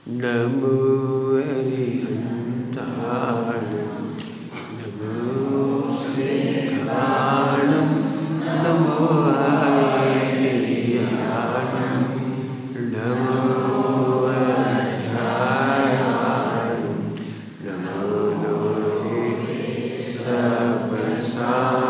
नमो अरिहन्ताणं नमो सिद्धाणं नमो आयर्याणं नमो अध्यायाणं नमो लोहे सबसाहुं।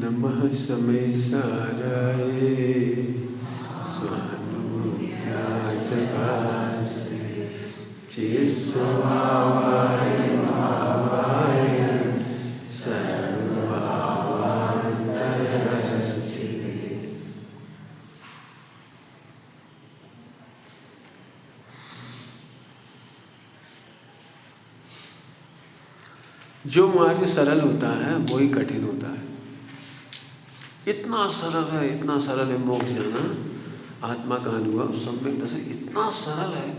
नमः समयसाराय स्वानुभूत्याचकास्ते चेत्स्वभावाय भावाय सर्वभावान्तरस्थिते। जो मार्ग सरल होता है वही कठिन होता है। इतना सरल है मोक्ष जाना, आत्मा का अनुभव सम्यक दर्शन इतना सरल है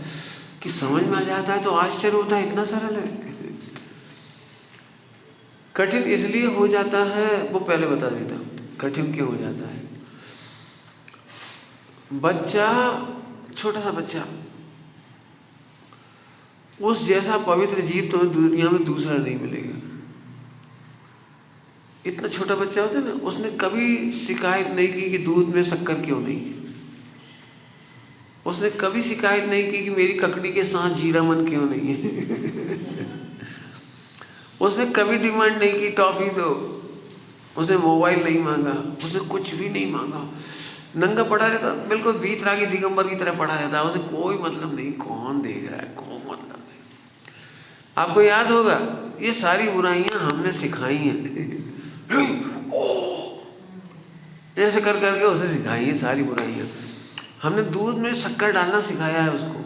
कि समझ में आ जाता है तो आश्चर्य होता है, इतना सरल है। कठिन इसलिए हो जाता है, वो पहले बता देता हूँ कठिन क्यों हो जाता है। बच्चा, छोटा सा बच्चा, उस जैसा पवित्र जीव तो दुनिया में दूसरा नहीं मिलेगा। इतना छोटा बच्चा होता है ना, उसने कभी शिकायत नहीं की कि दूध में शक्कर क्यों नहीं है। उसने कभी शिकायत नहीं की कि मेरी ककड़ी के साथ जीरा मन क्यों नहीं है। उसने कभी डिमांड नहीं की टॉफी दो, उसने मोबाइल नहीं मांगा, उसने कुछ भी नहीं मांगा। नंगा पड़ा रहता, बिल्कुल बीतरागी दिगंबर की तरह पड़ा रहता, उसे कोई मतलब नहीं कौन देख रहा है, कोई मतलब नहीं। आपको याद होगा ये सारी बुराइयां हमने सिखाई हैं। ऐसे कर करके उसे सिखाई है सारी बुराइयां। हमने दूध में शक्कर डालना सिखाया है उसको,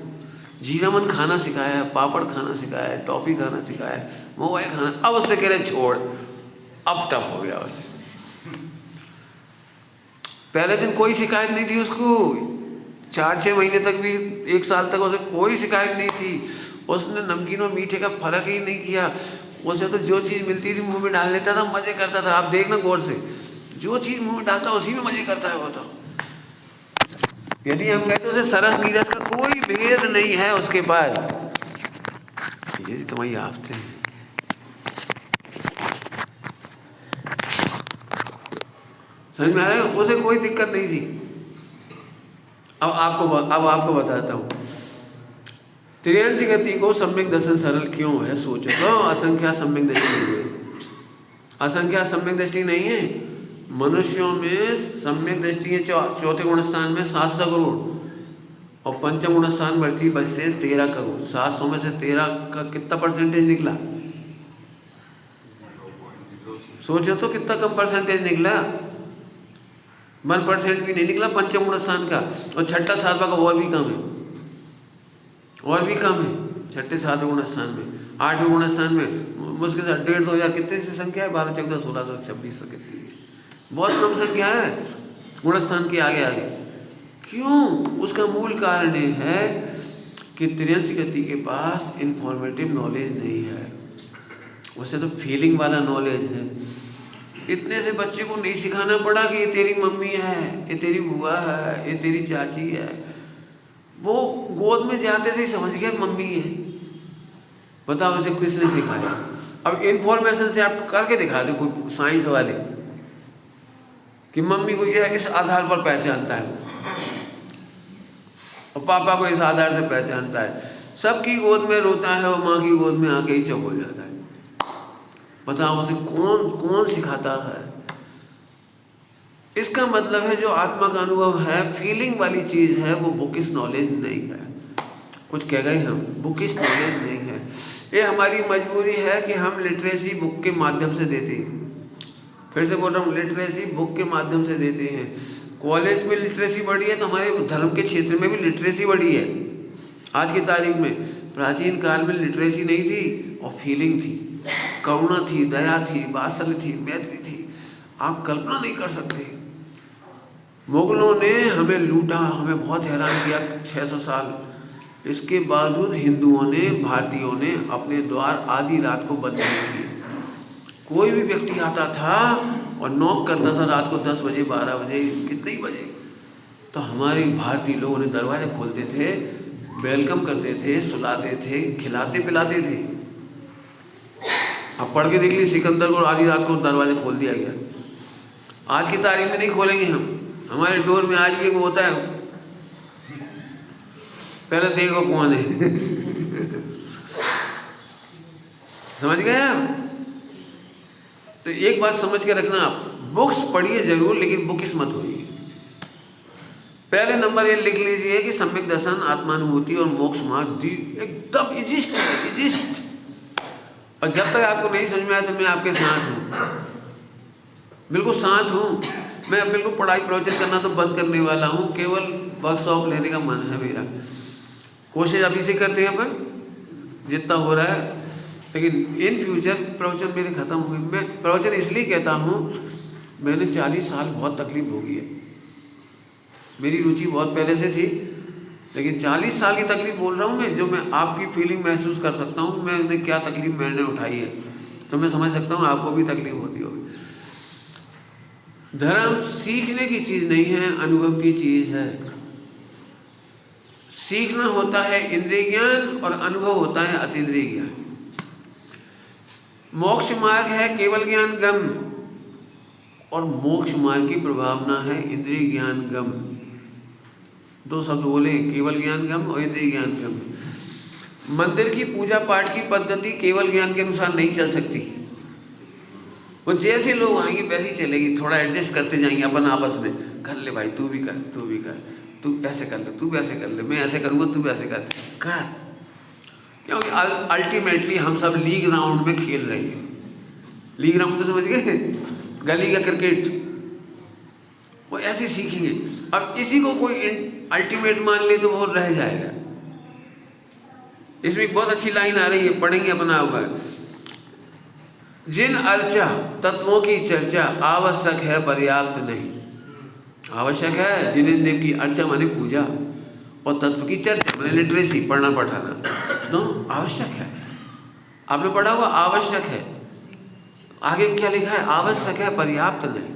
जीरा मन खाना सिखाया है, पापड़ खाना सिखाया है, टॉफी खाना सिखाया है, मोबाइल खाना। अब उससे कह रहे छोड़, अब टफ हो गया उसे। पहले दिन कोई शिकायत नहीं थी उसको, 4-6 महीने तक भी, 1 साल तक उसे कोई शिकायत नहीं थी। उसने नमकीन और मीठे का फर्क ही नहीं किया। उसे तो जो चीज़ मिलती थी मुंह में डाल लेता था, मजे करता था। आप देखना गौर से, जो चीज़ मुंह में डालता उसी में मजे करता है वो तो। यदि हम कहते उसे सरस नीरस का कोई भेद नहीं है उसके पास, ये तुम्हारी आफतें हैं। समझ में आ रहा है? उसे कोई दिक्कत नहीं थी। अब आपको बताता हूँ त्रियंच गति को सम्यक दर्शन सरल क्यों है। सोचो तो, असंख्या सम्यक दृष्टि नहीं है, असंख्या सम्यक दृष्टि नहीं है। मनुष्यों में सम्यक दृष्टि है चौथे गुण स्थान में 700 करोड़, और पंचम गुण स्थान बढ़ती बचते 13 करोड़। 700 में से 13 का कितना परसेंटेज निकला? सोचो तो कितना कम परसेंटेज निकला, 1% भी नहीं निकला पंचम गुण स्थान का। और छठा सातवां का और भी कम है, और भी कम है। छठे सातवें गुण स्थान में, 8वें गुण स्थान में मुश्किल से 1,500 कितने से संख्या है, 12, 14, 1600, 2600 कितनी है, बहुत कम संख्या है गुण स्थान के आगे आगे। क्यों? उसका मूल कारण ये है कि त्रियंच गति के पास इंफॉर्मेटिव नॉलेज नहीं है, उसे तो फीलिंग वाला नॉलेज है। इतने से बच्चे को नहीं सिखाना पड़ा कि ये तेरी मम्मी है, ये तेरी बुआ है, ये तेरी चाची है। वो गोद में जाते से ही समझ गया मम्मी है। बताओ उसे किसने सिखाया? अब इन्फॉर्मेशन से आप करके दिखा दो कोई साइंस वाले कि मम्मी को यह इस आधार पर पहचानता है और पापा को इस आधार से पहचानता है, सबकी गोद में रोता है और माँ की गोद में आके ही चुप हो जाता है। बताओ उसे कौन कौन सिखाता है? इसका मतलब है जो आत्मा का अनुभव है, फीलिंग वाली चीज़ है, वो बुकिश नॉलेज नहीं है। कुछ कह गए हम, बुकिश नॉलेज नहीं है। ये हमारी मजबूरी है कि हम लिटरेसी बुक के माध्यम से देते हैं। फिर से बोल रहा हूँ, लिटरेसी बुक के माध्यम से देते हैं। कॉलेज में लिटरेसी बढ़ी है तो हमारे धर्म के क्षेत्र में भी लिटरेसी बढ़ी है। आज की तारीख में, प्राचीन काल में लिटरेसी नहीं थी और फीलिंग थी, करुणा थी, दया थी, वात्सल्य थी, मैत्री थी। आप कल्पना नहीं कर सकते। मुगलों ने हमें लूटा, हमें बहुत हैरान किया 600 साल। इसके बावजूद हिंदुओं ने, भारतीयों ने अपने द्वार आधी रात को बंद नहीं किए। कोई भी व्यक्ति आता था और नॉक करता था रात को 10 बजे, 12 बजे, कितने ही बजे, तो हमारे भारतीय लोगों ने दरवाजे खोलते थे, वेलकम करते थे, सुलाते थे, खिलाते पिलाते थे। अब पढ़ के देख ली, सिकंदर को आधी रात को दरवाजे खोल दिया गया। आज की तारीख में नहीं खोलेंगे हम। हमारे डोर में आज भी वो होता है, पहले देखो कौन है। समझ गए आप? तो एक बात समझ के रखना, आप बुक्स पढ़िए जरूर, लेकिन बुकिश मत होइए। पहले नंबर ये लिख लीजिए कि सम्यक दर्शन, आत्मानुभूति और मोक्ष मार्ग एकदम इजिस्ट। और जब तक आपको नहीं समझ में आया तो मैं आपके साथ हूँ, बिल्कुल साथ हूँ। मैं बिल्कुल पढ़ाई प्रवचन करना तो बंद करने वाला हूँ, केवल वर्कशॉप लेने का मन है मेरा। कोशिश अभी से करते हैं अपन, जितना हो रहा है, लेकिन इन फ्यूचर प्रवचन मेरे खत्म हुए। मैं प्रवचन इसलिए कहता हूँ, मैंने 40 साल बहुत तकलीफ भोगी है। मेरी रुचि बहुत पहले से थी, लेकिन 40 साल की तकलीफ बोल रहा हूँ मैं, जो मैं आपकी फीलिंग महसूस कर सकता हूँ। मैंने क्या तकलीफ मैंने उठाई है, तो मैं समझ सकता हूँ आपको भी तकलीफ होती होगी। धर्म सीखने की चीज़ नहीं है, अनुभव की चीज़ है। सीखना होता है इंद्रिय ज्ञान और अनुभव होता है अतीन्द्रिय ज्ञान। मोक्ष मार्ग है केवल ज्ञान गम, और मोक्ष मार्ग की प्रभावना है इंद्रिय ज्ञान गम। दो शब्द बोले, केवल ज्ञान गम और इंद्रिय ज्ञान गम। मंदिर की पूजा पाठ की पद्धति केवल ज्ञान के अनुसार नहीं चल सकती। वो जैसे लोग आएंगे वैसे ही चलेगी, थोड़ा एडजस्ट करते जाएंगे अपन आपस में। कर ले भाई, तू भी कर, तू भी कर, तू ऐसे कर ले, तू वैसे कर ले, मैं ऐसे करूँगा, तू वैसे कर। क्योंकि अल्टीमेटली हम सब लीग राउंड में खेल रहे हैं। लीग राउंड तो समझ गए, गली का क्रिकेट, वो ऐसे सीखेंगे। अब इसी को कोई अल्टीमेट मान ले तो वो रह जाएगा। इसमें एक बहुत अच्छी लाइन आ रही है, पढ़ेंगे अपना होगा। जिन अर्चा तत्वों की चर्चा आवश्यक है पर्याप्त नहीं। आवश्यक है जिन्हें देव की अर्चा माने पूजा, और तत्व की चर्चा माने लिटरेसी, पढ़ना पढ़ाना, दोनों आवश्यक है। आपने पढ़ा हुआ आवश्यक है, आगे क्या लिखा है? आवश्यक है पर्याप्त नहीं।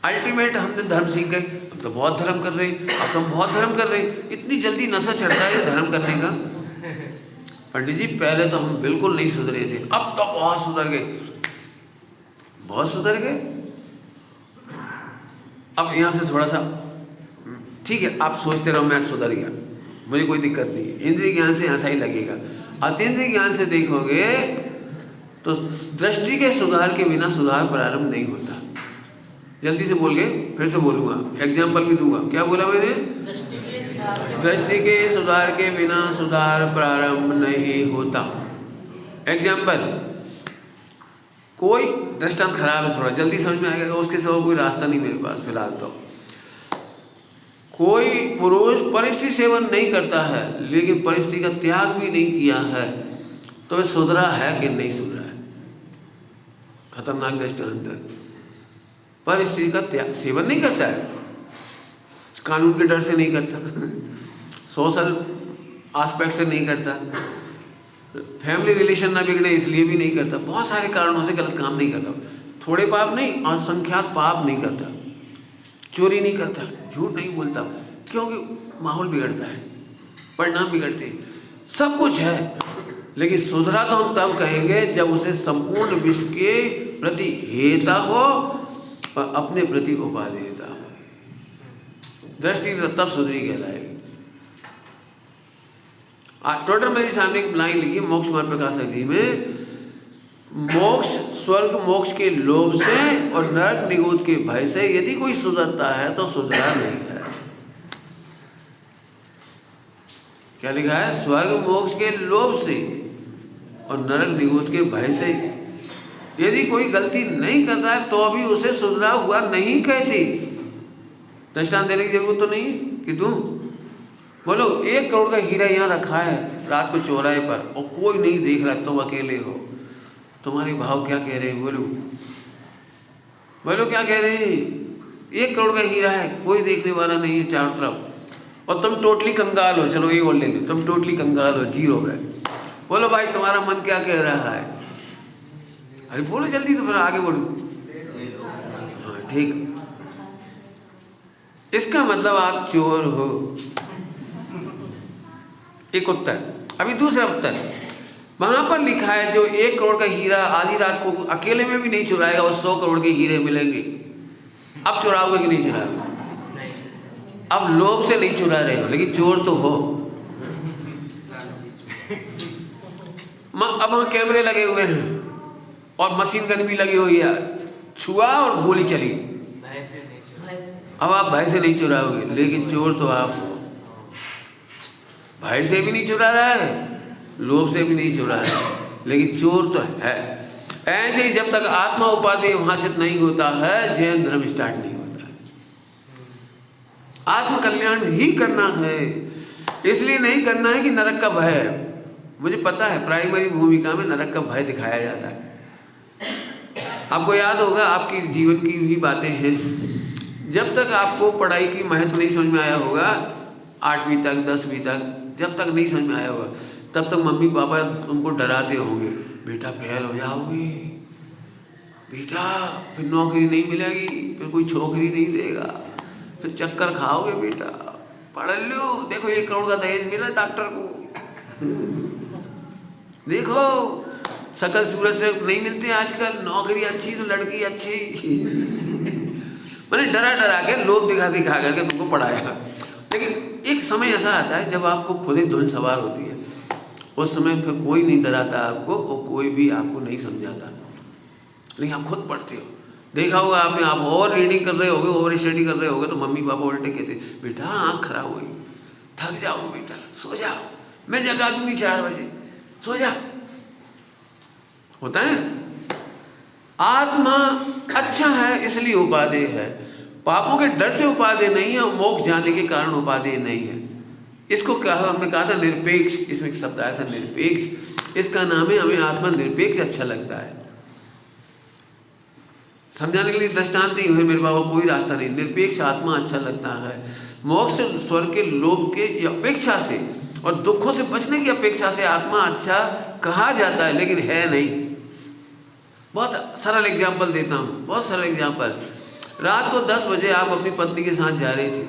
अल्टीमेट हमने धर्म सीख गए, अब तो बहुत धर्म कर रहे, अब तो हम बहुत धर्म कर रहे। इतनी जल्दी नशा चढ़ता है धर्म करने का। पंडित जी पहले तो हम बिल्कुल नहीं सुधरे थे, अब तो बहुत सुधर गए, बहुत सुधर गए। अब यहाँ से थोड़ा सा ठीक है, आप सोचते रहो मैं सुधर गया, मुझे कोई दिक्कत नहीं है। इंद्रिय ज्ञान से ऐसा ही लगेगा। अतीन्द्रिय ज्ञान से देखोगे तो दृष्टि के सुधार के बिना सुधार प्रारंभ नहीं होता। जल्दी से बोल गए, फिर से बोलूँगा, एग्जाम्पल भी दूंगा। क्या बोला मैंने? दृष्टि के सुधार के बिना सुधार प्रारंभ नहीं होता। एग्जाम्पल, कोई दृष्टांत खराब है, थोड़ा जल्दी समझ में आएगा, उसके सिवा कोई रास्ता नहीं मेरे पास फिलहाल। तो कोई पुरुष परिस्थिति सेवन नहीं करता है, लेकिन परिस्थिति का त्याग भी नहीं किया है, तो वह सुधरा है कि नहीं सुधरा है? खतरनाक दृष्टांत है। परिस्थिति का त्याग, सेवन नहीं करता है, कानून के डर से नहीं करता, सोशल एस्पेक्ट से नहीं करता, फैमिली रिलेशन ना बिगड़े इसलिए भी नहीं करता, बहुत सारे कारणों से गलत काम नहीं करता। थोड़े पाप नहीं, असंख्यात पाप नहीं करता, चोरी नहीं करता, झूठ नहीं बोलता, क्योंकि माहौल बिगड़ता है, परिणाम बिगड़ते हैं, सब कुछ है, लेकिन सुधरा तो हम तब कहेंगे जब उसे संपूर्ण विश्व के प्रति हेता हो और अपने प्रति उपादेयता हो, दृष्टि तब सुधरी कहलाएगी। टोटल मेरे सामने एक लाइन लिखी है मोक्ष मार्ग प्रकाश जी में, मोक्ष स्वर्ग मोक्ष के लोभ से और नरक निगोद के भय से यदि कोई सुधरता है तो सुधरा नहीं है। क्या लिखा है? स्वर्ग मोक्ष के लोभ से और नरक निगोद के भय से यदि कोई गलती नहीं कर रहा है तो अभी उसे सुधरा हुआ नहीं कहती। दृष्टांत देने की जरूरत तो नहीं कि तुम बोलो 1 करोड़ का हीरा यहाँ रखा है रात को चौराहे पर और कोई नहीं देख रहा, तुम अकेले हो, तुम्हारे भाव क्या कह रहे हैं? बोलो क्या कह रहे हैं? 1 करोड़ का हीरा है, कोई देखने वाला नहीं है चारों तरफ, और तुम टोटली कंगाल हो। चलो ये बोल लेंगे, तुम टोटली कंगाल हो, जीरो है। बोलो भाई तुम्हारा मन क्या कह रहा है? अरे बोलो जल्दी तो फिर आगे बढ़ो। हाँ ठीक, इसका मतलब आप चोर हो। एक उत्तर। अभी दूसरा उत्तर, वहां पर लिखा है जो 1 करोड़ का हीरा आधी रात को अकेले में भी नहीं चुराएगा, वो 100 करोड़ के हीरे मिलेंगे। अब चुराओगे कि नहीं चुराओगे? अब लोभ से नहीं चुरा रहे हो, लेकिन चोर तो हो। अब वहां कैमरे लगे हुए हैं और मशीन गन भी लगी हुई है, छुआ और गोली चली। अब आप भय से नहीं चुराओगे, लेकिन चोर तो आप हो। भय से भी नहीं चुरा रहा है, लोभ से भी नहीं चुरा रहा है, लेकिन चोर तो है। ऐसे ही जब तक आत्मा उपाधि वहां से नहीं होता है, जैन धर्म स्टार्ट नहीं होता है। आत्म कल्याण ही करना है, इसलिए नहीं करना है कि नरक का भय है। मुझे पता है प्राइमरी भूमिका में नरक का भय दिखाया जाता है। आपको याद होगा, आपकी जीवन की भी बातें हैं। जब तक आपको पढ़ाई की महत्व नहीं समझ में आया होगा, 8वीं तक 10वीं तक जब तक नहीं समझ में आया होगा, तब तक मम्मी पापा तुमको डराते होंगे, बेटा फेल हो जाओगी, बेटा फिर नौकरी नहीं मिलेगी, फिर कोई छोकरी नहीं देगा, फिर चक्कर खाओगे, बेटा पढ़ लो, देखो 1 करोड़ का दहेज मिला डॉक्टर को, देखो शकल सूरत से नहीं मिलती आजकल, नौकरी अच्छी तो लड़की अच्छी। मैंने डरा डरा के लोभ दिखा करके तुमको पढ़ाएगा। लेकिन एक समय ऐसा आता है जब आपको खुद ही धुन सवार होती है, उस समय फिर कोई नहीं डराता आपको और कोई भी आपको नहीं समझाता, लेकिन आप खुद पढ़ते हो। देखा होगा आपने, आप और रीडिंग कर रहे होगे, ओवर स्टडी कर रहे होगे, तो मम्मी पापा उल्टे कहते, बेटा आँख खराब हुई, थक जाओ बेटा, सो जाओ, मैं जगा दूंगी 4 बजे, सो जा। होता है। आत्मा अच्छा है इसलिए उपादेय है, पापों के डर से उपादेय नहीं है, और मोक्ष जाने के कारण उपादेय नहीं है। इसको क्या हमने कहा था? निरपेक्ष। इसमें एक शब्द आया था निरपेक्ष, इसका नाम है हमें आत्मा निरपेक्ष अच्छा लगता है। समझाने के लिए दृष्टांत ही हुए मेरे बाबा, कोई रास्ता नहीं, निरपेक्ष आत्मा अच्छा लगता है। मोक्ष स्वर्ग के लोभ के अपेक्षा से और दुखों से बचने की अपेक्षा से आत्मा अच्छा कहा जाता है, लेकिन है नहीं। बहुत सरल एग्जाम्पल देता हूँ, बहुत सरल एग्जाम्पल। रात को 10 बजे आप अपनी पत्नी के साथ जा रही थी,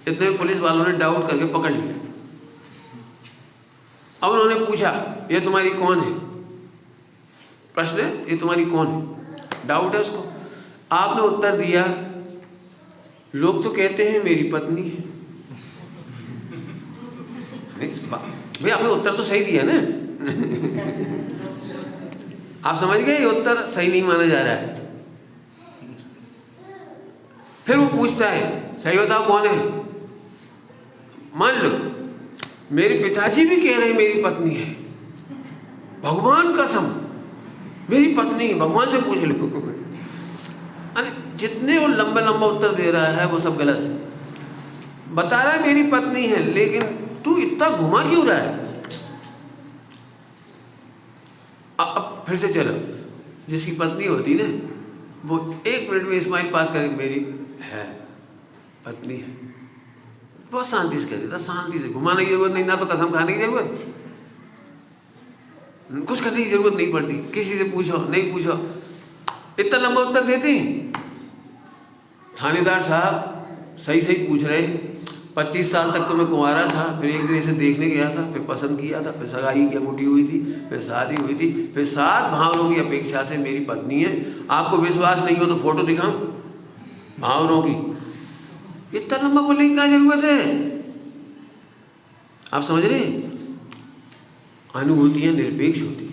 इतने में पुलिस वालों ने डाउट करके पकड़ लिया। अब उन्होंने पूछा, ये तुम्हारी कौन है? प्रश्न है, ये तुम्हारी कौन है? डाउट है उसको। आपने उत्तर दिया, लोग तो कहते हैं मेरी पत्नी है। भाई आपने उत्तर तो सही दिया ना। आप समझ गए, ये उत्तर सही नहीं माना जा रहा है। फिर वो पूछता है, सही बताओ कौन है? मान लो मेरे पिताजी भी कह रहे हैं मेरी पत्नी है, भगवान कसम मेरी पत्नी है, भगवान से पूछ लो। अरे जितने वो लंबा लंबा उत्तर दे रहा है वो सब गलत है। बता रहा है मेरी पत्नी है, लेकिन तू इतना घुमा क्यों रहा है? अब फिर से चलो, जिसकी पत्नी होती ना, वो 1 मिनट में स्माइल पास करे, मेरी है पत्नी है, बहुत शांति से कह देता, शांति से, घुमाने की जरूरत नहीं, ना तो कसम खाने की जरूरत, कुछ करने की जरूरत नहीं पड़ती, किसी से पूछो नहीं पूछो, इतना लंबा उत्तर देते हैं। थानेदार साहब सही सही पूछ रहे, 25 साल तक तो मैं कुंवारा था, फिर एक दिन इसे देखने गया था, फिर पसंद किया था, फिर सगाई की अंगूठी हुई थी, फिर शादी हुई थी, फिर 7 भावरों की अपेक्षा से मेरी पत्नी है। आपको विश्वास नहीं हो तो फोटो दिखाऊं भावरों की? इतना लंबा बोलने की क्या जरूरत है? आप समझ रहे हैं? अनुभूतियां निरपेक्ष होती हैं।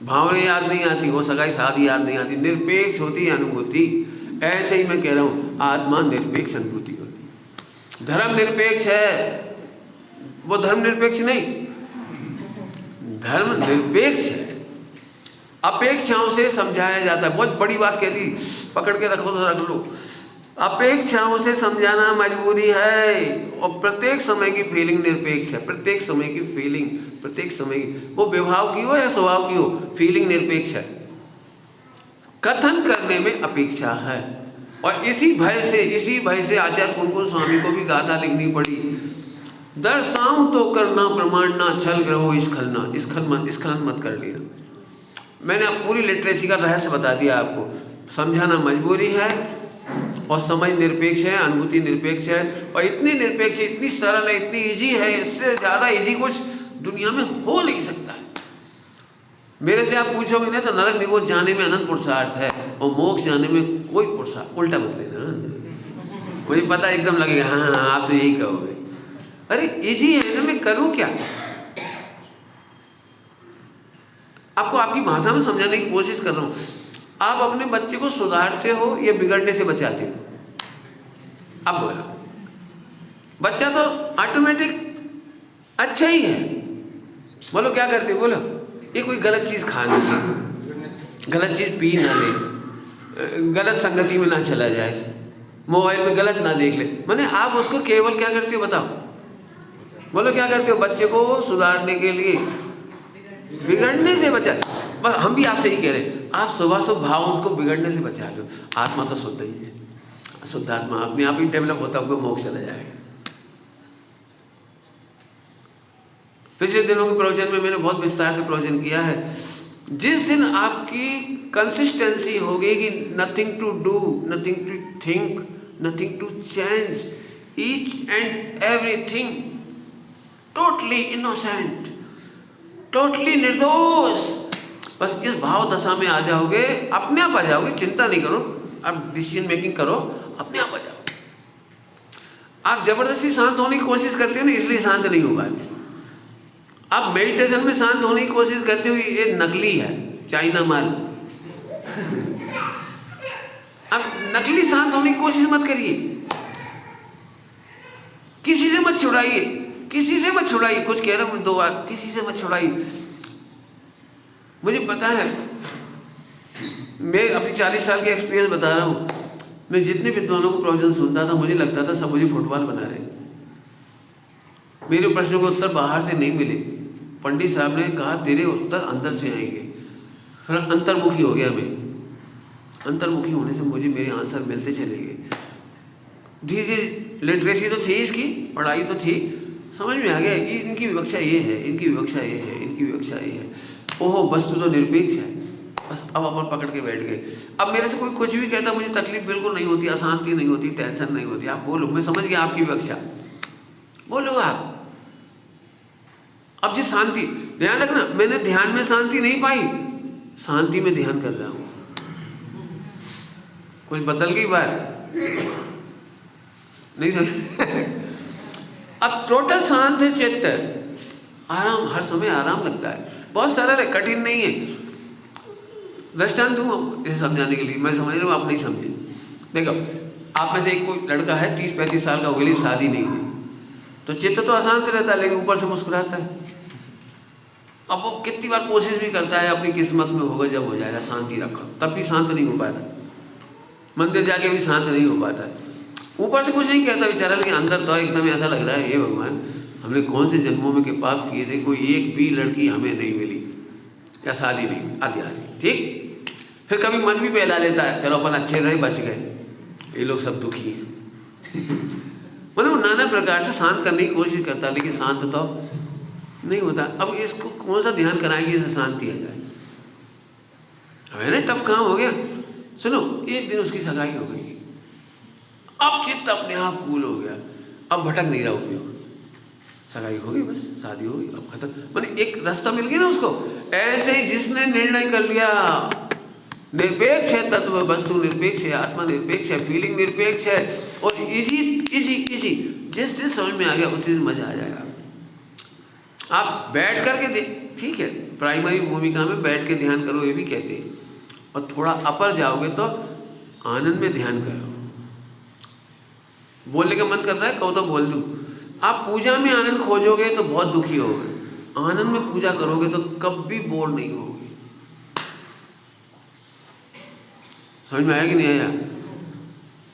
भावनाएं याद नहीं आती, वो सगाई शादी याद नहीं आती, निरपेक्ष होती है अनुभूति। ऐसे ही मैं कह रहा हूं, आत्मा निरपेक्ष अनुभूति होती है। धर्म निरपेक्ष है, वो धर्म निरपेक्ष नहीं, धर्म निरपेक्ष है। अपेक्षाओं से समझाया जाता है। बहुत बड़ी बात कह दी, पकड़ के रखो तो रख लो। अपेक्षाओं से समझाना मजबूरी है, और प्रत्येक समय की फीलिंग निरपेक्ष है। प्रत्येक समय की फीलिंग, प्रत्येक समय की, वो विभाव की हो या स्वभाव की हो, फीलिंग निरपेक्ष है। कथन करने में अपेक्षा है, और इसी भय से आचार्य कुंकुम स्वामी को भी गाथा लिखनी पड़ी। दर्शाऊं तो करना प्रमाण ना, छल ग्रहो स्खलन मत कर लेना। मैंने अब पूरी लिटरेसी का रहस्य बता दिया आपको। समझाना मजबूरी है, और समझ निरपेक्ष है, अनुभूति निरपेक्ष है, और इतनी निरपेक्ष है, इतनी सरल है, इतनी इजी है, इससे ज़्यादा इजी कुछ दुनिया में हो नहीं सकता है। मेरे से आप पूछोगे ना तो नरक निगोज जाने में अनंत पुरुषार्थ है, और मोक्ष जाने में कोई पुरुषार्थ। उल्टा मत लेना, मुझे पता एकदम लगेगा हाँ आप तो यही कहोगे। अरे इजी है ना, मैं करूँ क्या? आपको आपकी भाषा में समझाने की कोशिश कर रहा हूँ। आप अपने बच्चे को सुधारते हो या बिगड़ने से बचाते हो? अब बोलो, बच्चा तो ऑटोमेटिक अच्छा ही है। बोलो क्या करते हो? बोलो, ये कोई गलत चीज़ खा ना ले, गलत चीज़ पी ना ले, गलत संगति में ना चला जाए, मोबाइल में गलत ना देख ले। माने आप उसको केवल क्या करते हो बताओ? बोलो क्या करते हो? बच्चे को सुधारने के लिए बिगड़ने से बचा। बस हम भी आपसे ही कह रहे हैं, आप सुबह भावों को बिगड़ने से बचा लो। आत्मा तो शुद्ध ही है, शुद्ध आत्मा अपने आप ही डेवलप होता हुआ मोक्ष चला जाएगा। पिछले दिनों के प्रवचन में मैंने बहुत विस्तार से प्रवचन किया है। जिस दिन आपकी कंसिस्टेंसी होगी कि nothing to do, nothing to think, nothing to change, each and everything totally innocent, totally निर्दोष, बस इस भाव दशा में आ जाओगे, अपने आप आ जाओगे। चिंता नहीं करो, अब डिसीजन मेकिंग करो, अपने आप आ जाओगे। आप जबरदस्ती शांत होने की कोशिश करते हो ना, इसलिए शांत नहीं हो पाते। आप मेडिटेशन में शांत होने की कोशिश करते हो, ये नकली है, चाइना माल। अब नकली शांत होने की कोशिश मत करिए, किसी से मत छुड़ाइए, किसी से मत छुड़ाइए। कुछ कह रहा हूं 2 बार, किसी से मत छुड़ाइए। मुझे पता है, मैं अपनी 40 साल की एक्सपीरियंस बता रहा हूँ। मैं जितने विद्वानों को प्रवचन सुनता था, मुझे लगता था सब मुझे फुटबॉल बना रहे। मेरे प्रश्नों के उत्तर बाहर से नहीं मिले। पंडित साहब ने कहा तेरे उत्तर अंदर से आएंगे। फिर अंतर्मुखी हो गया मैं। अंतर्मुखी होने से मुझे मेरे आंसर मिलते चले गए। धीरे धीरे लिटरेसी तो थी, इसकी पढ़ाई तो थी, समझ में आ गया कि इनकी विवक्षा ये है, इनकी विवक्षा ये है, इनकी विवक्षा ये है। ओहो, वस्तु तो निरपेक्ष है। बस अब अपन पकड़ के बैठ गए। अब मेरे से कोई कुछ भी कहता, मुझे तकलीफ बिल्कुल नहीं होती, अशांति नहीं होती, टेंशन नहीं होती। आप बोलो, मैं समझ गया आपकी विवक्षा, बोलो आप। अब जी शांति, ध्यान रखना, मैंने ध्यान में शांति नहीं पाई, शांति में ध्यान कर रहा हूं। कुछ बदल गई बात नहीं समझ? अब टोटल शांत है चित्त, आराम, हर समय आराम लगता है। बहुत सरल है, कठिन नहीं है। दृष्टांत दूँ इसे समझाने के लिए, मैं समझ रहा हूँ आप नहीं समझे। देखो, आप में से एक कोई लड़का है 30-35 साल का, हो गई, शादी नहीं हुई, तो चित्त तो अशांत रहता है, लेकिन ऊपर से मुस्कुराता है। अब वो कितनी बार कोशिश भी करता है, अपनी किस्मत में होगा जब हो जाएगा, शांति रखो, तब भी शांत नहीं हो पाता। मंदिर जाके भी शांत नहीं हो पाता है। ऊपर से कुछ नहीं कहता बेचारा, लेकिन अंदर तो एकदम ऐसा लग रहा है, हे भगवान, हमने कौन से जन्मों में के पाप किए थे, कोई एक भी लड़की हमें नहीं मिली, या शादी नहीं, आदि आदि। ठीक, फिर कभी मन भी बहला लेता है, चलो अपन अच्छे रहे, बच गए, ये लोग सब दुखी हैं। मतलब नाना प्रकार से शांत करने की कोशिश करता है, लेकिन शांत तो नहीं होता। अब इसको कौन सा ध्यान कराएंगे इससे शांति आ जाए? अब है ना, टफ काम हो गया। सुनो, एक दिन उसकी सगाई हो गई। अब चित्त अपने आप कूल हो गया, अब भटक नहीं रहा उपयोग, सगाई हो गई, बस शादी हो गई, अब खत्म, माने एक रास्ता मिल गया ना उसको। ऐसे ही जिसने निर्णय कर लिया निरपेक्ष है तत्व, वस्तु निरपेक्ष है, आत्मा निरपेक्ष है, फीलिंग निरपेक्ष है, और इजी इजी इजी जिस दिन समझ में आ गया उसी दिन मजा आ जाएगा। आप बैठ करके ठीक है, प्राइमरी भूमिका में बैठ के ध्यान करो ये भी कहते हैं, और थोड़ा अपर जाओगे तो आनंद में ध्यान करो। बोलने का मन कर रहा है, कहो तो बोल दूं। आप पूजा में आनंद खोजोगे तो बहुत दुखी होगे, आनंद में पूजा करोगे तो कभी बोर नहीं होगे। समझ में आया कि नहीं आया?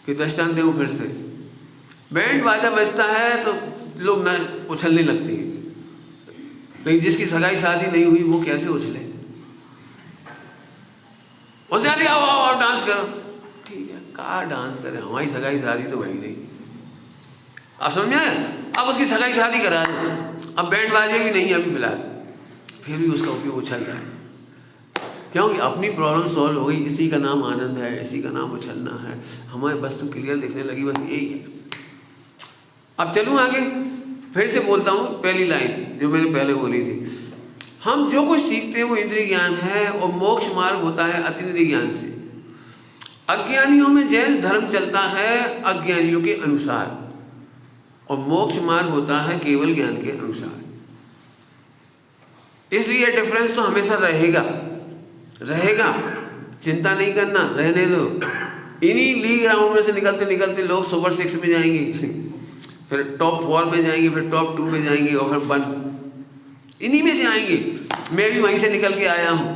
कि दृष्टांत दें फिर से, बैंड बाजा बजता है तो लोग ना उछलने लगती है, लेकिन जिसकी सगाई शादी नहीं हुई वो कैसे उछले? उसे आती आओ डांस करो, ठीक है, कहा डांस करें, हमारी सगाई शादी तो वही नहीं। आप समझ में आया? अब उसकी सगाई शादी करा दो, अब बैंड बाजे भी नहीं अभी फिलहाल, फिर भी उसका उपयोग उछल रहा है, क्योंकि अपनी प्रॉब्लम सॉल्व हो गई। इसी का नाम आनंद है, इसी का नाम उछलना है, हमारी वस्तु क्लियर दिखने लगी, बस यही है। अब चलूँ आगे, फिर से बोलता हूँ पहली लाइन जो मैंने पहले बोली थी, हम जो कुछ सीखते हैं वो इंद्रिय ज्ञान है, और मोक्ष मार्ग होता है अतीन्द्रिय ज्ञान से। अज्ञानियों में जैन धर्म चलता है अज्ञानियों के अनुसार, और मोक्ष मार्ग होता है केवल ज्ञान के अनुसार। इसलिए डिफरेंस तो हमेशा रहेगा रहेगा, चिंता नहीं करना, रहने दो। इन्हीं लीग राउंड में से निकलते निकलते लोग सुपर 6 में जाएंगे, फिर टॉप 4 में जाएंगे, फिर टॉप 2 में जाएंगे, और फिर 1, इन्हीं में से आएंगे। मैं भी वहीं से निकल के आया हूँ।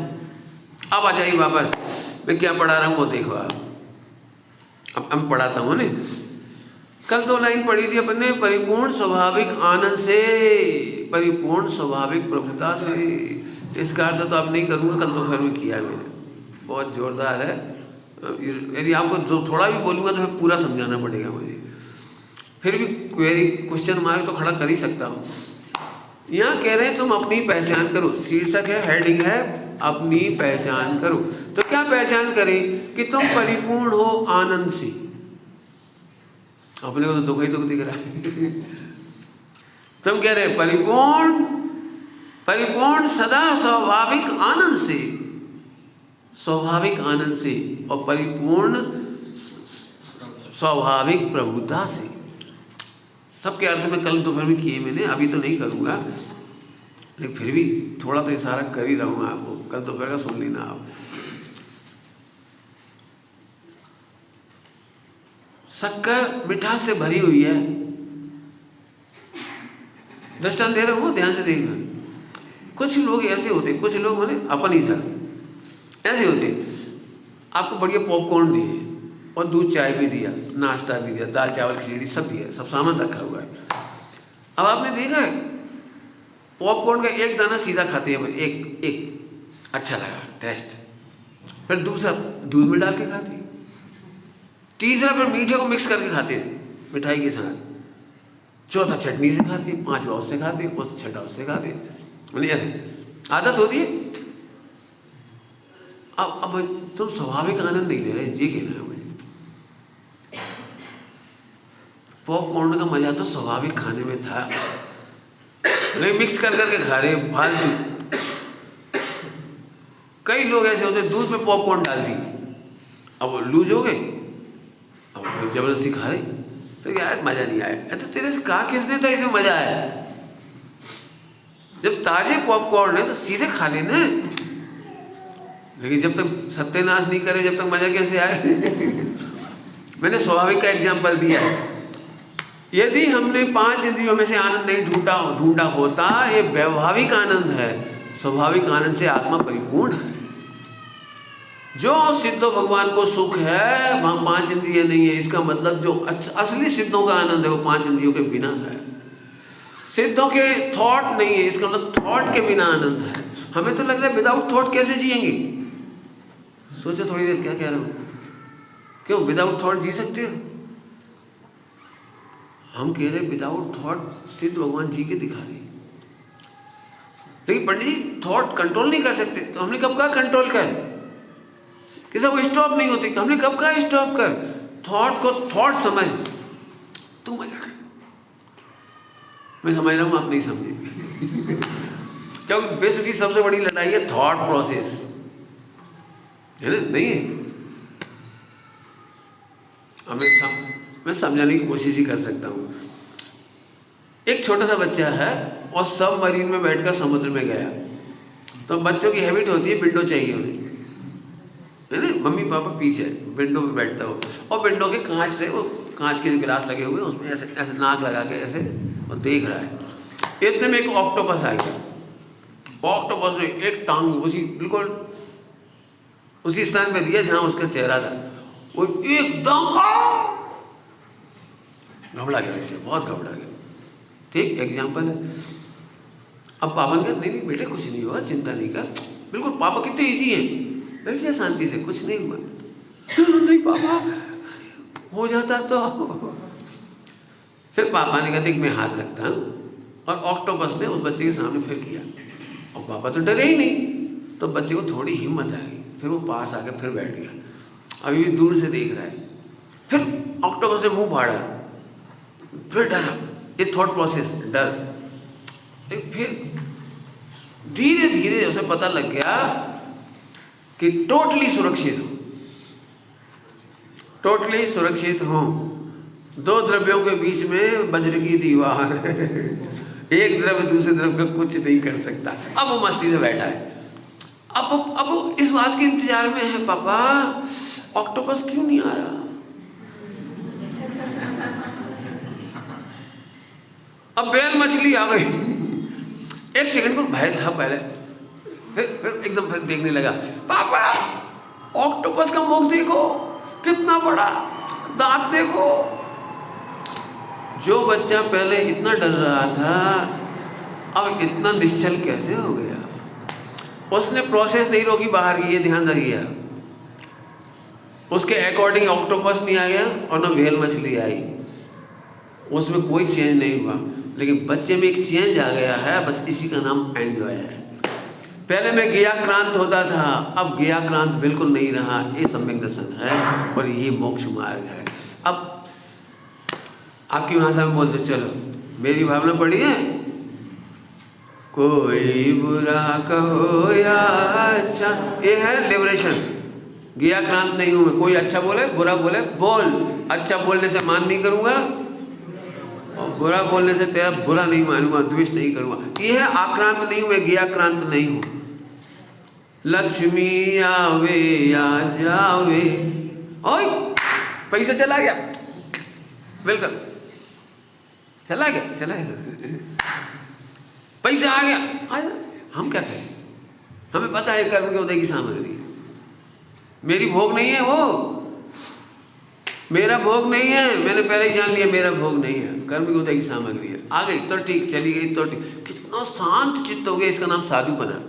अब आ जाइए वापस, मैं क्या पढ़ा रहा हूँ वो देखो आप। अब पढ़ाता हूँ ना, कल 2 लाइन पढ़ी थी अपन ने, परिपूर्ण स्वाभाविक आनंद से, परिपूर्ण स्वाभाविक प्रभुता से। इसका अर्थ तो अब नहीं करूँगा, कल दोपहर में किया मैंने, बहुत जोरदार है। यदि आपको थोड़ा भी बोलूँगा तो फिर पूरा समझाना पड़ेगा मुझे, फिर भी क्वेरी क्वेश्चन मार्क तो खड़ा कर ही सकता हूँ। यहाँ कह रहे हैं तुम अपनी पहचान करो, शीर्षक है, हेडिंग है अपनी पहचान करो। तो क्या पहचान करें? कि तुम परिपूर्ण हो आनंद से। अपने को तो दुख ही दुख दिख रहा है। तुम कह रहे परिपूर्ण परिपूर्ण सदा स्वाभाविक आनंद से, स्वाभाविक आनंद से, और परिपूर्ण स्वाभाविक प्रभुता से। सबके अर्थ में कल दोपहर में किए मैंने, अभी तो नहीं करूँगा, लेकिन फिर भी थोड़ा तो इशारा कर ही रहूँगा आपको, कल दोपहर का सुन लेना आप। शक्कर मिठास से भरी हुई है, दृष्टांत दे रहा हूँ, ध्यान से देखना। कुछ लोग ऐसे होते, कुछ लोग माने अपन ही सर ऐसे होते, आपको बढ़िया पॉपकॉर्न दिए और दूध चाय भी दिया, नाश्ता भी दिया, दाल चावल खिचड़ी सब दिया, सब सामान रखा हुआ है। अब आपने देखा है पॉपकॉर्न का एक दाना सीधा खाते हैं, एक अच्छा लगा टेस्ट, फिर दूसरा दूध में डाल के खाते, तीसरा फिर मीठे को मिक्स करके खाते मिठाई के साथ, चौथा चटनी से खाते, पांचवा उससे खाते, उस छठा उससे खाते, मतलब ऐसे आदत होती है। अब तुम स्वाभाविक आनंद नहीं ले रहे, ये कहना है मुझे। पॉपकॉर्न का मजा तो स्वाभाविक खाने में था, लेकिन मिक्स कर करके खा रहे फालतू। कई लोग ऐसे होते दूध में पॉपकॉर्न डाल दी, अब वो लूज हो गए, अब जबरदस्ती खा रहे, तो यार मजा नहीं आया। तो तेरे से कहा किसने था इसमें मजा आया? जब ताजे पॉपकॉर्न है तो सीधे खा लेना, लेकिन जब तक सत्यानाश नहीं करे जब तक मजा कैसे आए? मैंने स्वाभाविक का एग्जाम्पल दिया है। यदि हमने 5 इंद्रियों में से आनंद नहीं ढूंढा होता, ये वैभाविक आनंद है, स्वाभाविक आनंद से आत्मा परिपूर्ण है। जो सिद्धों भगवान को सुख है वहाँ 5 इंद्रिय नहीं है, इसका मतलब जो असली सिद्धों का आनंद है वो 5 इंद्रियों के बिना है। सिद्धों के थॉट नहीं है, इसका मतलब थॉट के बिना आनंद है। हमें तो लग रहा है विदाउट थॉट कैसे जिएंगे? सोचो थोड़ी देर, क्या कह रहा हूँ? क्यों विदाउट थॉट जी सकते हो? हम कह रहे विदाउट थॉट सिद्ध भगवान जी के दिखा रहे, लेकिन पंडित जी थॉट कंट्रोल नहीं कर सकते। तो हमने कब कहा कंट्रोल कर? किसी वो स्टॉप नहीं होती, हमने कब कहा स्टॉप कर? थॉट को थॉट समझ, तू मजा कर, मैं समझ रहा हूँ आप नहीं समझे। क्योंकि विश्व की सबसे बड़ी लड़ाई है थॉट प्रोसेस, है ना? नहीं है? मैं समझाने की कोशिश ही कर सकता हूँ। एक छोटा सा बच्चा है और सब मरीन में बैठकर समुद्र में गया, तो बच्चों की हैबिट होती है विंडो चाहिए उन्हें, है ना? मम्मी पापा पीछे, विंडो पे बैठता हो और विंडो के कांच से, वो कांच के जो गिलास लगे हुए हैं उसमें ऐसे ऐसे नाक लगा के ऐसे और देख रहा है। इतने में एक ऑक्टोपस आ गया। ऑक्टोपस ने एक टांग उसी बिल्कुल उसी स्थान पे दिया जहां उसका चेहरा था। वो एकदम घबरा गया, बच्चे बहुत घबरा गया। ठीक एग्जाम्पल है। अब पापा ने कहा नहीं बेटे कुछ नहीं हुआ, चिंता नहीं कर, बिल्कुल पापा कितने ईजी हैं, बैठ जा शांति से, कुछ नहीं हुआ। नहीं पापा हो जाता तो। फिर पापा ने कहा देख मैं हाथ रखता हूँ, और ऑक्टोपस ने उस बच्चे के सामने फिर किया, और पापा तो डरे ही नहीं, तो बच्चे को थोड़ी हिम्मत आ गई। फिर वो पास आकर फिर बैठ गया, अभी भी दूर से देख रहा है। फिर ऑक्टोपस ने मुंह फाड़ा, फिर डरा, ये थॉट प्रोसेस डर। फिर धीरे धीरे उसे पता लग गया कि टोटली सुरक्षित हो, टोटली सुरक्षित हो, दो द्रव्यों के बीच में वज्र की दीवार एक द्रव्य दूसरे द्रव्य का कुछ नहीं कर सकता। अब वो मस्ती से बैठा है। अब वो इस बात के इंतजार में है, पापा ऑक्टोपस क्यों नहीं आ रहा। अब बेल मछली आ गई। एक सेकंड को भय था पहले, फिर एकदम फिर देखने लगा, पापा ऑक्टोपस का मुख देखो कितना बड़ा, दांत देखो। जो बच्चा पहले इतना डर रहा था अब इतना निश्चल कैसे हो गया। उसने प्रोसेस नहीं रोकी बाहर की, ये ध्यान रखिए। उसके अकॉर्डिंग ऑक्टोपस नहीं आ गया और ना व्हेल मछली आई, उसमें कोई चेंज नहीं हुआ, लेकिन बच्चे में एक चेंज आ गया है, बस इसी का नाम एंजॉय है। पहले मैं ज्ञाक्रांत होता था, अब ज्ञाक्रांत बिल्कुल नहीं रहा। ये सम्यक दर्शन है और ये मोक्ष मार्ग है। अब आपकी भाषा में बोलते चलो, मेरी भावना पड़ी है, कोई बुरा कहो या अच्छा, ये है लिबरेशन। ज्ञाक्रांत नहीं हूं मैं, कोई अच्छा बोले बुरा बोले बोल, अच्छा बोलने से मान नहीं करूंगा और बुरा बोलने से तेरा बुरा नहीं मानूंगा, द्वेष नहीं करूंगा। ये है आक्रांत नहीं हूं मैं, ज्ञाक्रांत नहीं हूं। लक्ष्मी आवे या जावे, ओए पैसा चला गया, बिल्कुल चला गया पैसा आ गया, हम क्या करें, हमें पता है कर्म के उदय की सामग्री है। मेरी भोग नहीं है, वो मेरा भोग नहीं है, मैंने पहले ही जान लिया मेरा भोग नहीं है, कर्म के उदय की सामग्री है। आ गई तो ठीक, चली गई तो ठीक। कितना शांत चित्त हो गया, इसका नाम साधु बना।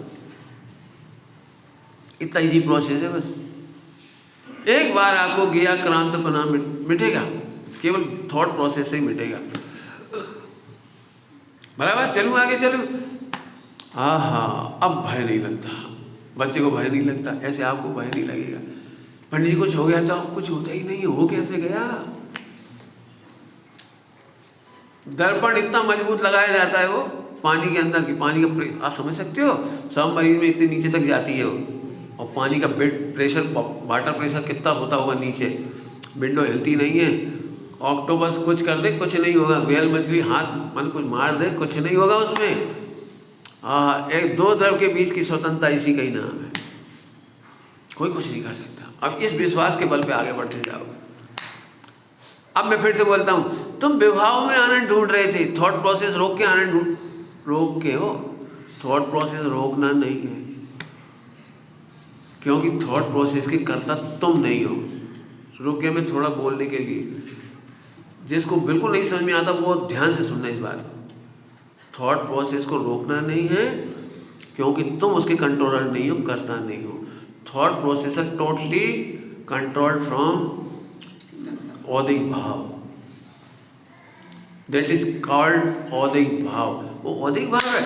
इतना इजी प्रोसेस है। बस एक बार आपको ज्ञाक्रांतपना मिटेगा, केवल थॉट प्रोसेस से ही मिटेगा। बराबर चलूँ आगे चलूँ, अब भय नहीं लगता, बच्चे को भय नहीं लगता, ऐसे आपको भय नहीं लगेगा। पंडित जी कुछ हो गया तो कुछ होता ही नहीं, हो कैसे गया। दर्पण इतना मजबूत लगाया जाता है वो पानी के अंदर की, पानी का आप समझ सकते हो, सबमरीन में इतने नीचे तक जाती है वो, और पानी का बेड प्रेशर, वाटर प्रेशर कितना होता होगा नीचे, विंडो हिलती नहीं है। ऑक्टोपस कुछ कर दे कुछ नहीं होगा, व्हेल मछली हाथ मन कुछ मार दे कुछ नहीं होगा उसमें। एक दो द्रव के बीच की स्वतंत्रता इसी का ही नाम है, कोई कुछ नहीं कर सकता। अब इस विश्वास के बल पे आगे बढ़ते जाओ। अब मैं फिर से बोलता हूँ, तुम विभाव में आनंद ढूंढ रहे थे, थॉट प्रोसेस रोक के आनंद रोक के हो, थॉट प्रोसेस रोकना नहीं है, क्योंकि थॉट प्रोसेस के कर्ता तुम नहीं हो। रुक गया मैं थोड़ा बोलने के लिए, जिसको बिल्कुल नहीं समझ में आता वो ध्यान से सुनना इस बात को। थॉट प्रोसेस को रोकना नहीं है, क्योंकि तुम उसके कंट्रोलर नहीं हो, करता नहीं हो। Thought process are totally controlled from औदिक भाव, दैट इज कॉल्ड औदिक भाव। वो औदिक भाव है,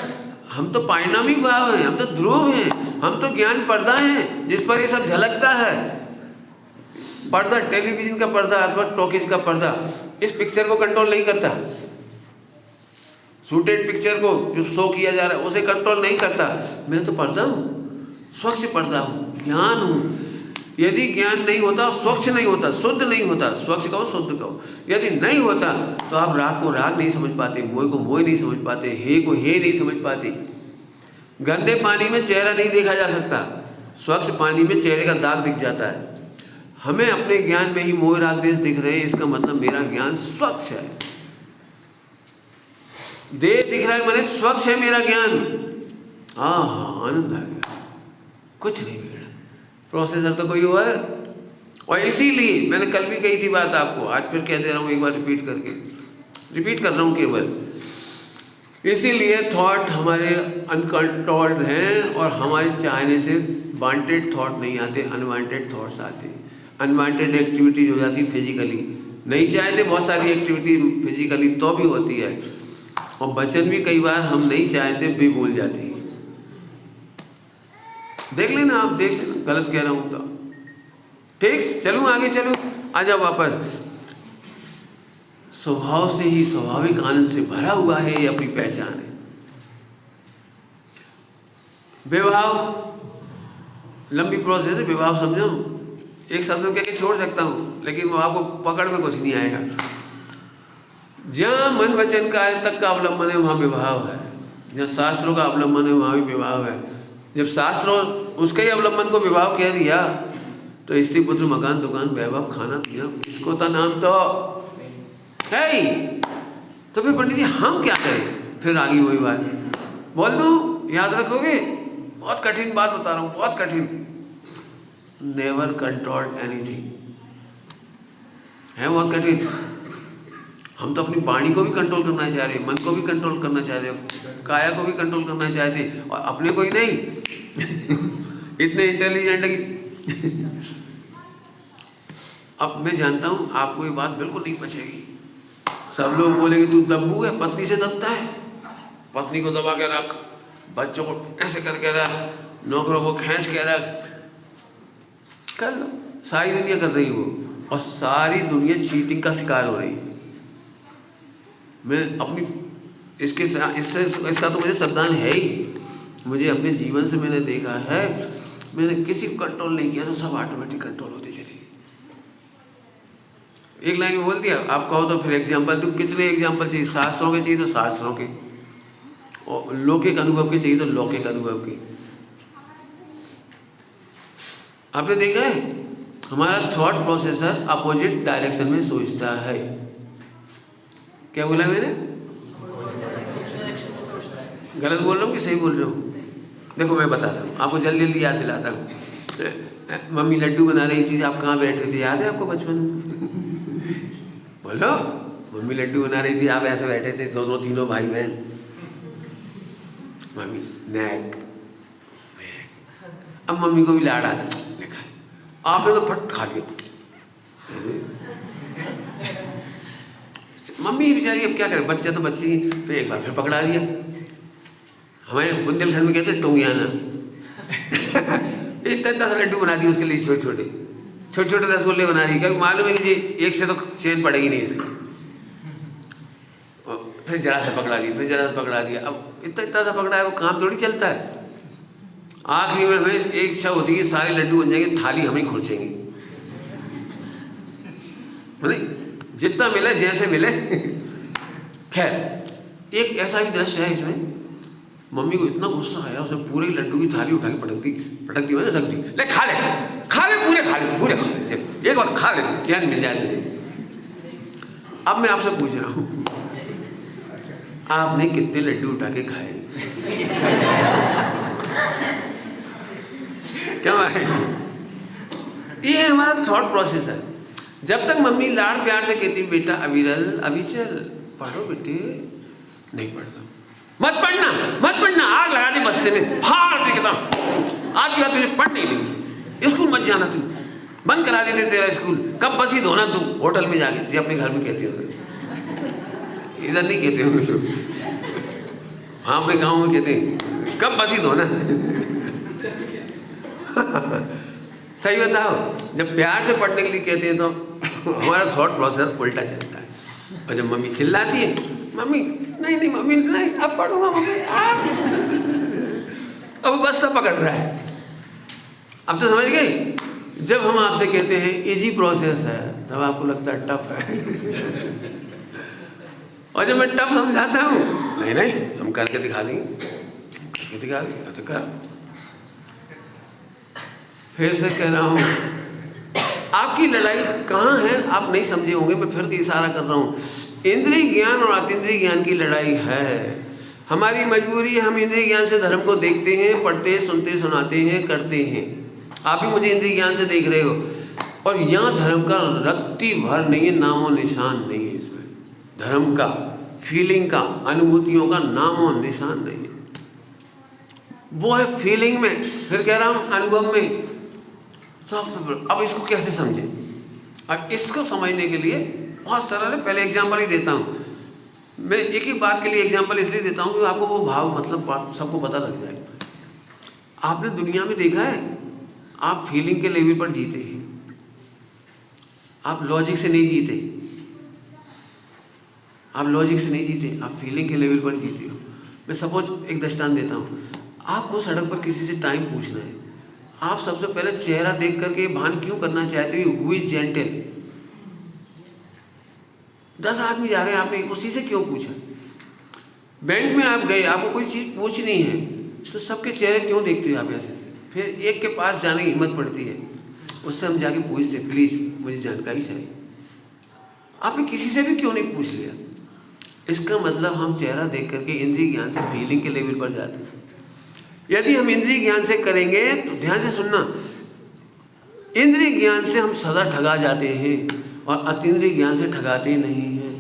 हम तो पारिणामिक भाव हैं, हम तो ध्रुव हैं, हम तो ज्ञान पर्दा हैं जिस पर ये सब झलकता है। पर्दा, टेलीविजन का पर्दा अथवा टॉकीज का पर्दा इस पिक्चर को कंट्रोल नहीं करता। शूटेड पिक्चर को जो शो किया जा रहा है उसे कंट्रोल नहीं करता। मैं तो पर्दा हूँ, स्वच्छ पर्दा हूँ, ज्ञान हूँ। यदि ज्ञान नहीं होता, स्वच्छ नहीं होता, शुद्ध नहीं होता, स्वच्छ कहो शुद्ध कहो, यदि नहीं होता तो आप राग को राग नहीं समझ पाते, मोह को मोह नहीं समझ पाते, हे को हे नहीं समझ पाते। गंदे पानी में चेहरा नहीं देखा जा सकता, स्वच्छ पानी में चेहरे का दाग दिख जाता है। हमें अपने ज्ञान में ही मोह राग देश दिख रहे हैं, इसका मतलब मेरा ज्ञान स्वच्छ है। देश दिख रहा है मैंने स्वच्छ है मेरा ज्ञान। हाँ, आनंद आ गया, कुछ नहीं बिगड़ा। प्रोसेसर तो कोई और है। और इसीलिए मैंने कल भी कही थी बात आपको, आज फिर कह दे रहा हूँ एक बार रिपीट कर रहा हूँ केवल। इसीलिए थॉट हमारे अनकंट्रोल्ड हैं और हमारे चाहने से वांटेड थॉट नहीं आते, अनवांटेड थॉट्स आते हैं। अनवांटेड एक्टिविटीज हो जाती फिजिकली, नहीं चाहते बहुत सारी एक्टिविटी फिजिकली तो भी होती है। और वचन भी कई बार हम नहीं चाहते भी बोल जाते हैं। देख लेना आप, देख लेना गलत कह रहा हूँ तो। ठीक, चलूँ आगे, चलूँ, आ जाओ वापस। स्वभाव से ही स्वाभाविक आनंद से भरा हुआ है, ये अपनी पहचान है। विभाव लंबी प्रोसेस है, विभाव समझो, एक शब्द में कह के छोड़ सकता हूँ लेकिन वो आपको पकड़ में कुछ नहीं आएगा। जहाँ मन वचन काया तक का अवलंबन है वहाँ विभाव है, जहाँ शास्त्रों का अवलंबन है वहाँ भी विभाव है। जब शास्त्रों उसके ही अवलंबन को विभाव कह दिया तो स्त्री पुत्र मकान दुकान वैभव खाना पीना इसको तो नाम तो है ही। तो फिर पंडित जी हम क्या करें? फिर आगे वही बात बोल दूँ, याद रखोगे? बहुत कठिन बात बता रहा हूँ, बहुत कठिन। नेवर कंट्रोल एनीथिंग है, बहुत कठिन। हम तो अपनी वाणी को भी कंट्रोल करना चाह रहे हैं, मन को भी कंट्रोल करना चाह रहे हैं, काया को भी कंट्रोल करना चाहते हैं, और अपने को ही नहीं। इतने इंटेलिजेंट है कि अब मैं जानता हूँ आपको ये बात बिल्कुल नहीं पचेगी। सब लोग बोलेंगे तू दब्बू है, पत्नी से दबता है, पत्नी को दबा के रख, बच्चों को ऐसे करके रख, नौकरों को खींच के रख, कर लो। सारी दुनिया कर रही वो, और सारी दुनिया चीटिंग का शिकार हो रही। मैं अपनी इसका तो मुझे सावधान है ही, मुझे अपने जीवन से मैंने देखा है, मैंने किसी को कंट्रोल नहीं किया तो सब ऑटोमेटिक कंट्रोल होते चले। एक लाइन में बोल दिया, आप कहो तो फिर एग्जाम्पल दूँ। कितने एग्जाम्पल चाहिए? शास्त्रों के चाहिए तो शास्त्रों के, और लौकिक अनुभव के चाहिए तो लौकिक अनुभव के। आपने देखा है हमारा थॉट प्रोसेसर अपोजिट डायरेक्शन में सोचता है। क्या बोला मैंने? गलत बोल रहा हूँ कि सही बोल रहा हूँ? देखो मैं बताता हूँ आपको, जल्दी जल्दी याद दिलाता हूँ। मम्मी लड्डू बना रही थी, आप कहाँ बैठे थे? याद है आपको बचपन में? बोलो, मम्मी लड्डू बना रही थी, आप ऐसे बैठे थे, दो तीनों भाई बहन। मम्मी नैक, अब मम्मी को भी लाड़ आता लिखा, आपने तो फट खा लिया। मम्मी बेचारी अब क्या करे, बच्चा तो बच्ची, फिर एक बार फिर पकड़ा लिया। हमें बुंदेलखंड में कहते हैं टोंगियाना। इतना सा लड्डू बना दिए उसके लिए, छोटे छोटे रसगुल्ले बना दिए, क्योंकि मालूम है कि जी एक से तो चैन पड़ेगी नहीं इसकी। फिर जरा सा पकड़ा दिया, फिर जरा सा पकड़ा दिया, अब इतना सा पकड़ा है, वो काम थोड़ी चलता है। आखिरी में हमें एक इच्छा होती है सारे लड्डू बन जाएंगे, थाली हम ही खुर्चेंगे, जितना मिले जैसे मिले। खैर एक ऐसा भी दृश्य है इसमें, मम्मी को इतना गुस्सा आया, उसने पूरे लड्डू की थाली उठा के पटक दी मैंने, रख दी। ले खा ले पूरे खा ले, एक और खा ले, चैन मिल जाए तुझे। अब मैं आपसे पूछ रहा हूँ, आपने कितने लड्डू उठा के खाए? क्या है? ये हमारा थॉट प्रोसेस है। जब तक मम्मी लाड़ प्यार से कहती बेटा अविरल अविचल पढ़ो बेटे, नहीं पढ़ता, मत पढ़ना, आग लगा दी बस्ते में, फाड़ दे एकदम, आज के बाद तुझे पढ़ नहीं देंगे, स्कूल मत जाना, तू बंद करा देते तेरा स्कूल, कब बसी धोना तू होटल में जाके, ये अपने घर में कहते हो, इधर नहीं कहते होंगे लोग, हाँ अपने गाँव में कहते हैं कब बसी धोना। सही बताओ, जब प्यार से पढ़ने के लिए कहते हैं तो हमारा थॉट प्रोसेस उल्टा चलता है। और जब मम्मी चिल्लाती है, मम्मी नहीं नहीं मम्मी नहीं, अब पढ़ूंगा मम्मी, अब बस्ता पकड़ रहा है। अब तो समझ गए? जब हम आपसे कहते हैं इजी प्रोसेस है, तब आपको लगता है टफ है। और जब मैं टफ समझाता हूँ, नहीं नहीं हम करके दिखा देंगे, करके दिखा देंगे, तो कर। फिर से कह रहा हूँ, आपकी लड़ाई कहाँ है आप नहीं समझे होंगे, मैं फिर इशारा कर रहा हूँ। इंद्रिय ज्ञान और अतीन्द्रिय ज्ञान की लड़ाई है। हमारी मजबूरी है, हम इंद्रिय ज्ञान से धर्म को देखते हैं, पढ़ते सुनते सुनाते हैं, करते हैं। आप भी मुझे इंद्रिय ज्ञान से देख रहे हो, और यहाँ धर्म का रत्ती भर नहीं है, नामो निशान नहीं है इसमें। धर्म का, फीलिंग का, अनुभूतियों का नामो निशान नहीं है। वो है फीलिंग में, फिर कह रहा हूँ अनुभव में। अब इसको कैसे समझें? अब इसको समझने के लिए बहुत सरल है, पहले एग्जाम्पल ही देता हूँ। मैं एक ही बात के लिए एग्जाम्पल इसलिए देता हूँ कि आपको वो भाव मतलब सबको पता लग जाए। आपने दुनिया में देखा है, आप फीलिंग के लेवल पर जीते हैं, आप लॉजिक से नहीं जीते, आप लॉजिक से नहीं जीते, आप फीलिंग के लेवल पर जीते हो। मैं सपोज एक दृष्टांत देता हूँ। आपको सड़क पर किसी से टाइम पूछना है, आप सबसे पहले चेहरा देख करके भान क्यों करना चाहते हो, हु इज जेंटल। 10 आदमी जा रहे हैं, आपने उसी से क्यों पूछा? बैंक में आप गए, आपको कोई चीज़ पूछनी है, तो सबके चेहरे क्यों देखते हो आप ऐसे से? फिर एक के पास जाने की हिम्मत पड़ती है, उससे हम जाके पूछते, प्लीज़ मुझे जानकारी चाहिए। आपने किसी से भी क्यों नहीं पूछ लिया? इसका मतलब हम चेहरा देख करके इंद्रिय ज्ञान से फीलिंग के लेवल पर जाते हैं। यदि हम इंद्रिय ज्ञान से करेंगे तो ध्यान से सुनना, इंद्रिय ज्ञान से हम सदा ठगा जाते हैं और अतीन्द्रिय ज्ञान से ठगाते नहीं हैं।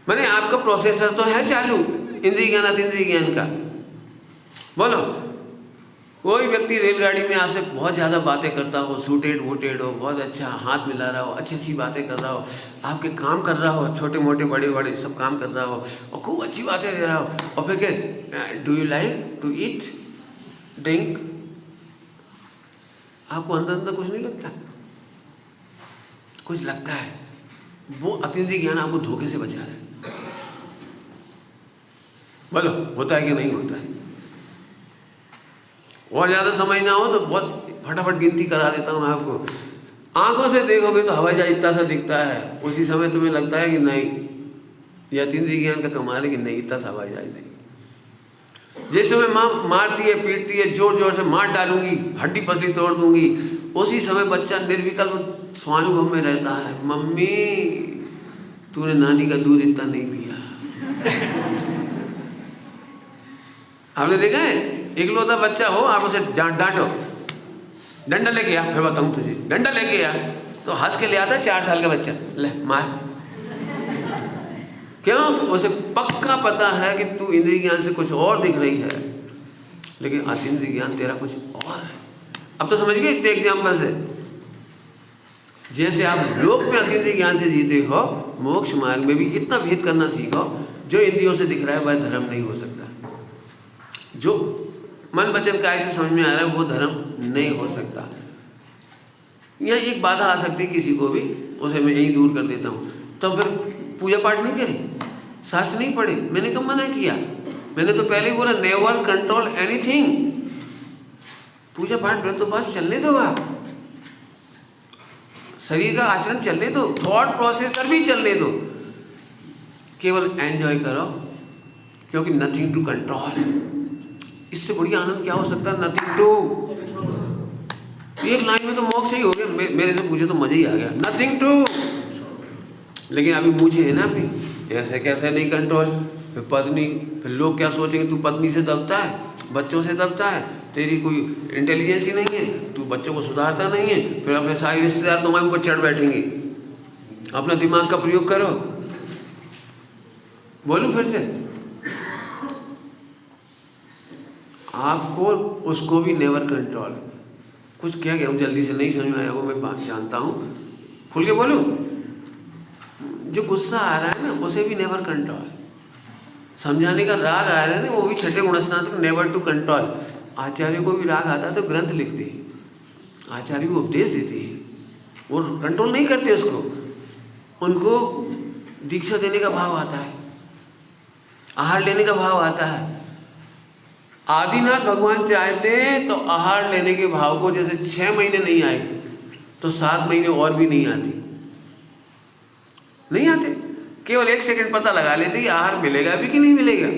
माने आपका प्रोसेसर तो है चालू इंद्रिय ज्ञान अतीन्द्रिय ज्ञान का। बोलो, कोई व्यक्ति रेलगाड़ी में आपसे बहुत ज़्यादा बातें करता हो, सूटेड वूटेड हो, बहुत अच्छा हाथ मिला रहा हो, अच्छी अच्छी बातें कर रहा हो, आपके काम कर रहा हो, छोटे मोटे बड़े बड़े सब काम कर रहा हो, और खूब अच्छी बातें दे रहा हो, और फिर क्या, do you like to eat drink? आपको अंदर अंदर कुछ नहीं लगता? कुछ लगता है। वो अतीन्द्रिय ज्ञान आपको धोखे से बचा रहा है। बोलो, होता है कि नहीं होता है? और ज़्यादा समझना हो तो बहुत फटाफट गिनती करा देता हूँ आपको। आंखों से देखोगे तो हवाई जहाज इतना सा दिखता है, उसी समय तुम्हें लगता है कि नहीं, यह अतीन्द्रिय ज्ञान का कमाल है कि नहीं, इतना सा हवाई जहाज नहीं। जिस समय माँ मारती है, पीटती है, जोर जोर से मार डालूंगी, हड्डी पसली तोड़ दूंगी, उसी समय बच्चा निर्विकल्प स्वानुभव में रहता है, मम्मी तूने नानी का दूध इतना नहीं पिया। आपने देखा है, इकलौता बच्चा हो, आप उसे डांटो, डंडा लेके आ, फिर बताऊँ तुझे, डंडा लेके आ, तो हंस के ले आता है 4 साल का बच्चा, ले मार। क्यों? उसे पक्का पता है कि तू इंद्रिय ज्ञान से कुछ और दिख रही है, लेकिन अतीन्द्रिय ज्ञान तेरा कुछ और है। अब तो समझ गए इतने एग्जाम्पल से। जैसे आप लोक में अतीन्द्रिय ज्ञान से जीते हो, मोक्ष मार्ग में भी इतना भेद करना सीखो, जो इंद्रियों से दिख रहा है वह धर्म नहीं हो सकता, जो मन वचन काया से समझ में आ रहा है वो धर्म नहीं हो सकता। यहाँ एक बाधा आ सकती है किसी को भी, उसे मैं यही दूर कर देता हूँ। तो फिर पूजा पाठ नहीं करें, शास्त्र नहीं पढ़े, मैंने कब मना किया? मैंने तो पहले ही बोला, नेवर कंट्रोल एनीथिंग। पूजा पाठ में तो बस चलने दो, आप शरीर का आचरण चलने दो, थॉट प्रोसेसर भी चलने दो, केवल एंजॉय करो, क्योंकि नथिंग टू कंट्रोल। इससे बढ़िया आनंद क्या हो सकता है? Nothing to. एक लाइन में तो मोक्ष ही हो गया। मेरे से पूछे तो मजा ही आ गया, नथिंग टू। लेकिन अभी मुझे है ना, अभी ऐसे कैसे नहीं कंट्रोल, फिर पत्नी, फिर लोग क्या सोचेंगे, तू पत्नी से दबता है, बच्चों से दबता है, तेरी कोई इंटेलिजेंस ही नहीं है, तू बच्चों को सुधारता नहीं है, फिर अपने सारे रिश्तेदार तुम्हारे ऊपर चढ़ बैठेंगे। अपना दिमाग का प्रयोग करो। बोलूं फिर से, आपको उसको भी नेवर कंट्रोल। कुछ क्या गया, जल्दी से नहीं समझ में आया, वो मैं बात जानता हूँ, खुल के बोलूं। जो गुस्सा आ रहा है ना, उसे भी नेवर कंट्रोल। समझाने का राग आ रहा है ना, वो भी छठे गुणस्नातक, नेवर टू कंट्रोल। आचार्य को भी राग आता है तो ग्रंथ लिखते हैं, आचार्य को उपदेश देते हैं, वो कंट्रोल नहीं करते उसको, उनको दीक्षा देने का भाव आता है, आहार लेने का भाव आता है। आदिनाथ भगवान चाहते तो आहार लेने के भाव को जैसे 6 महीने नहीं आए तो 7 महीने और भी नहीं आती, नहीं आते। केवल 1 सेकंड पता लगा लेते कि आहार मिलेगा भी कि नहीं मिलेगा,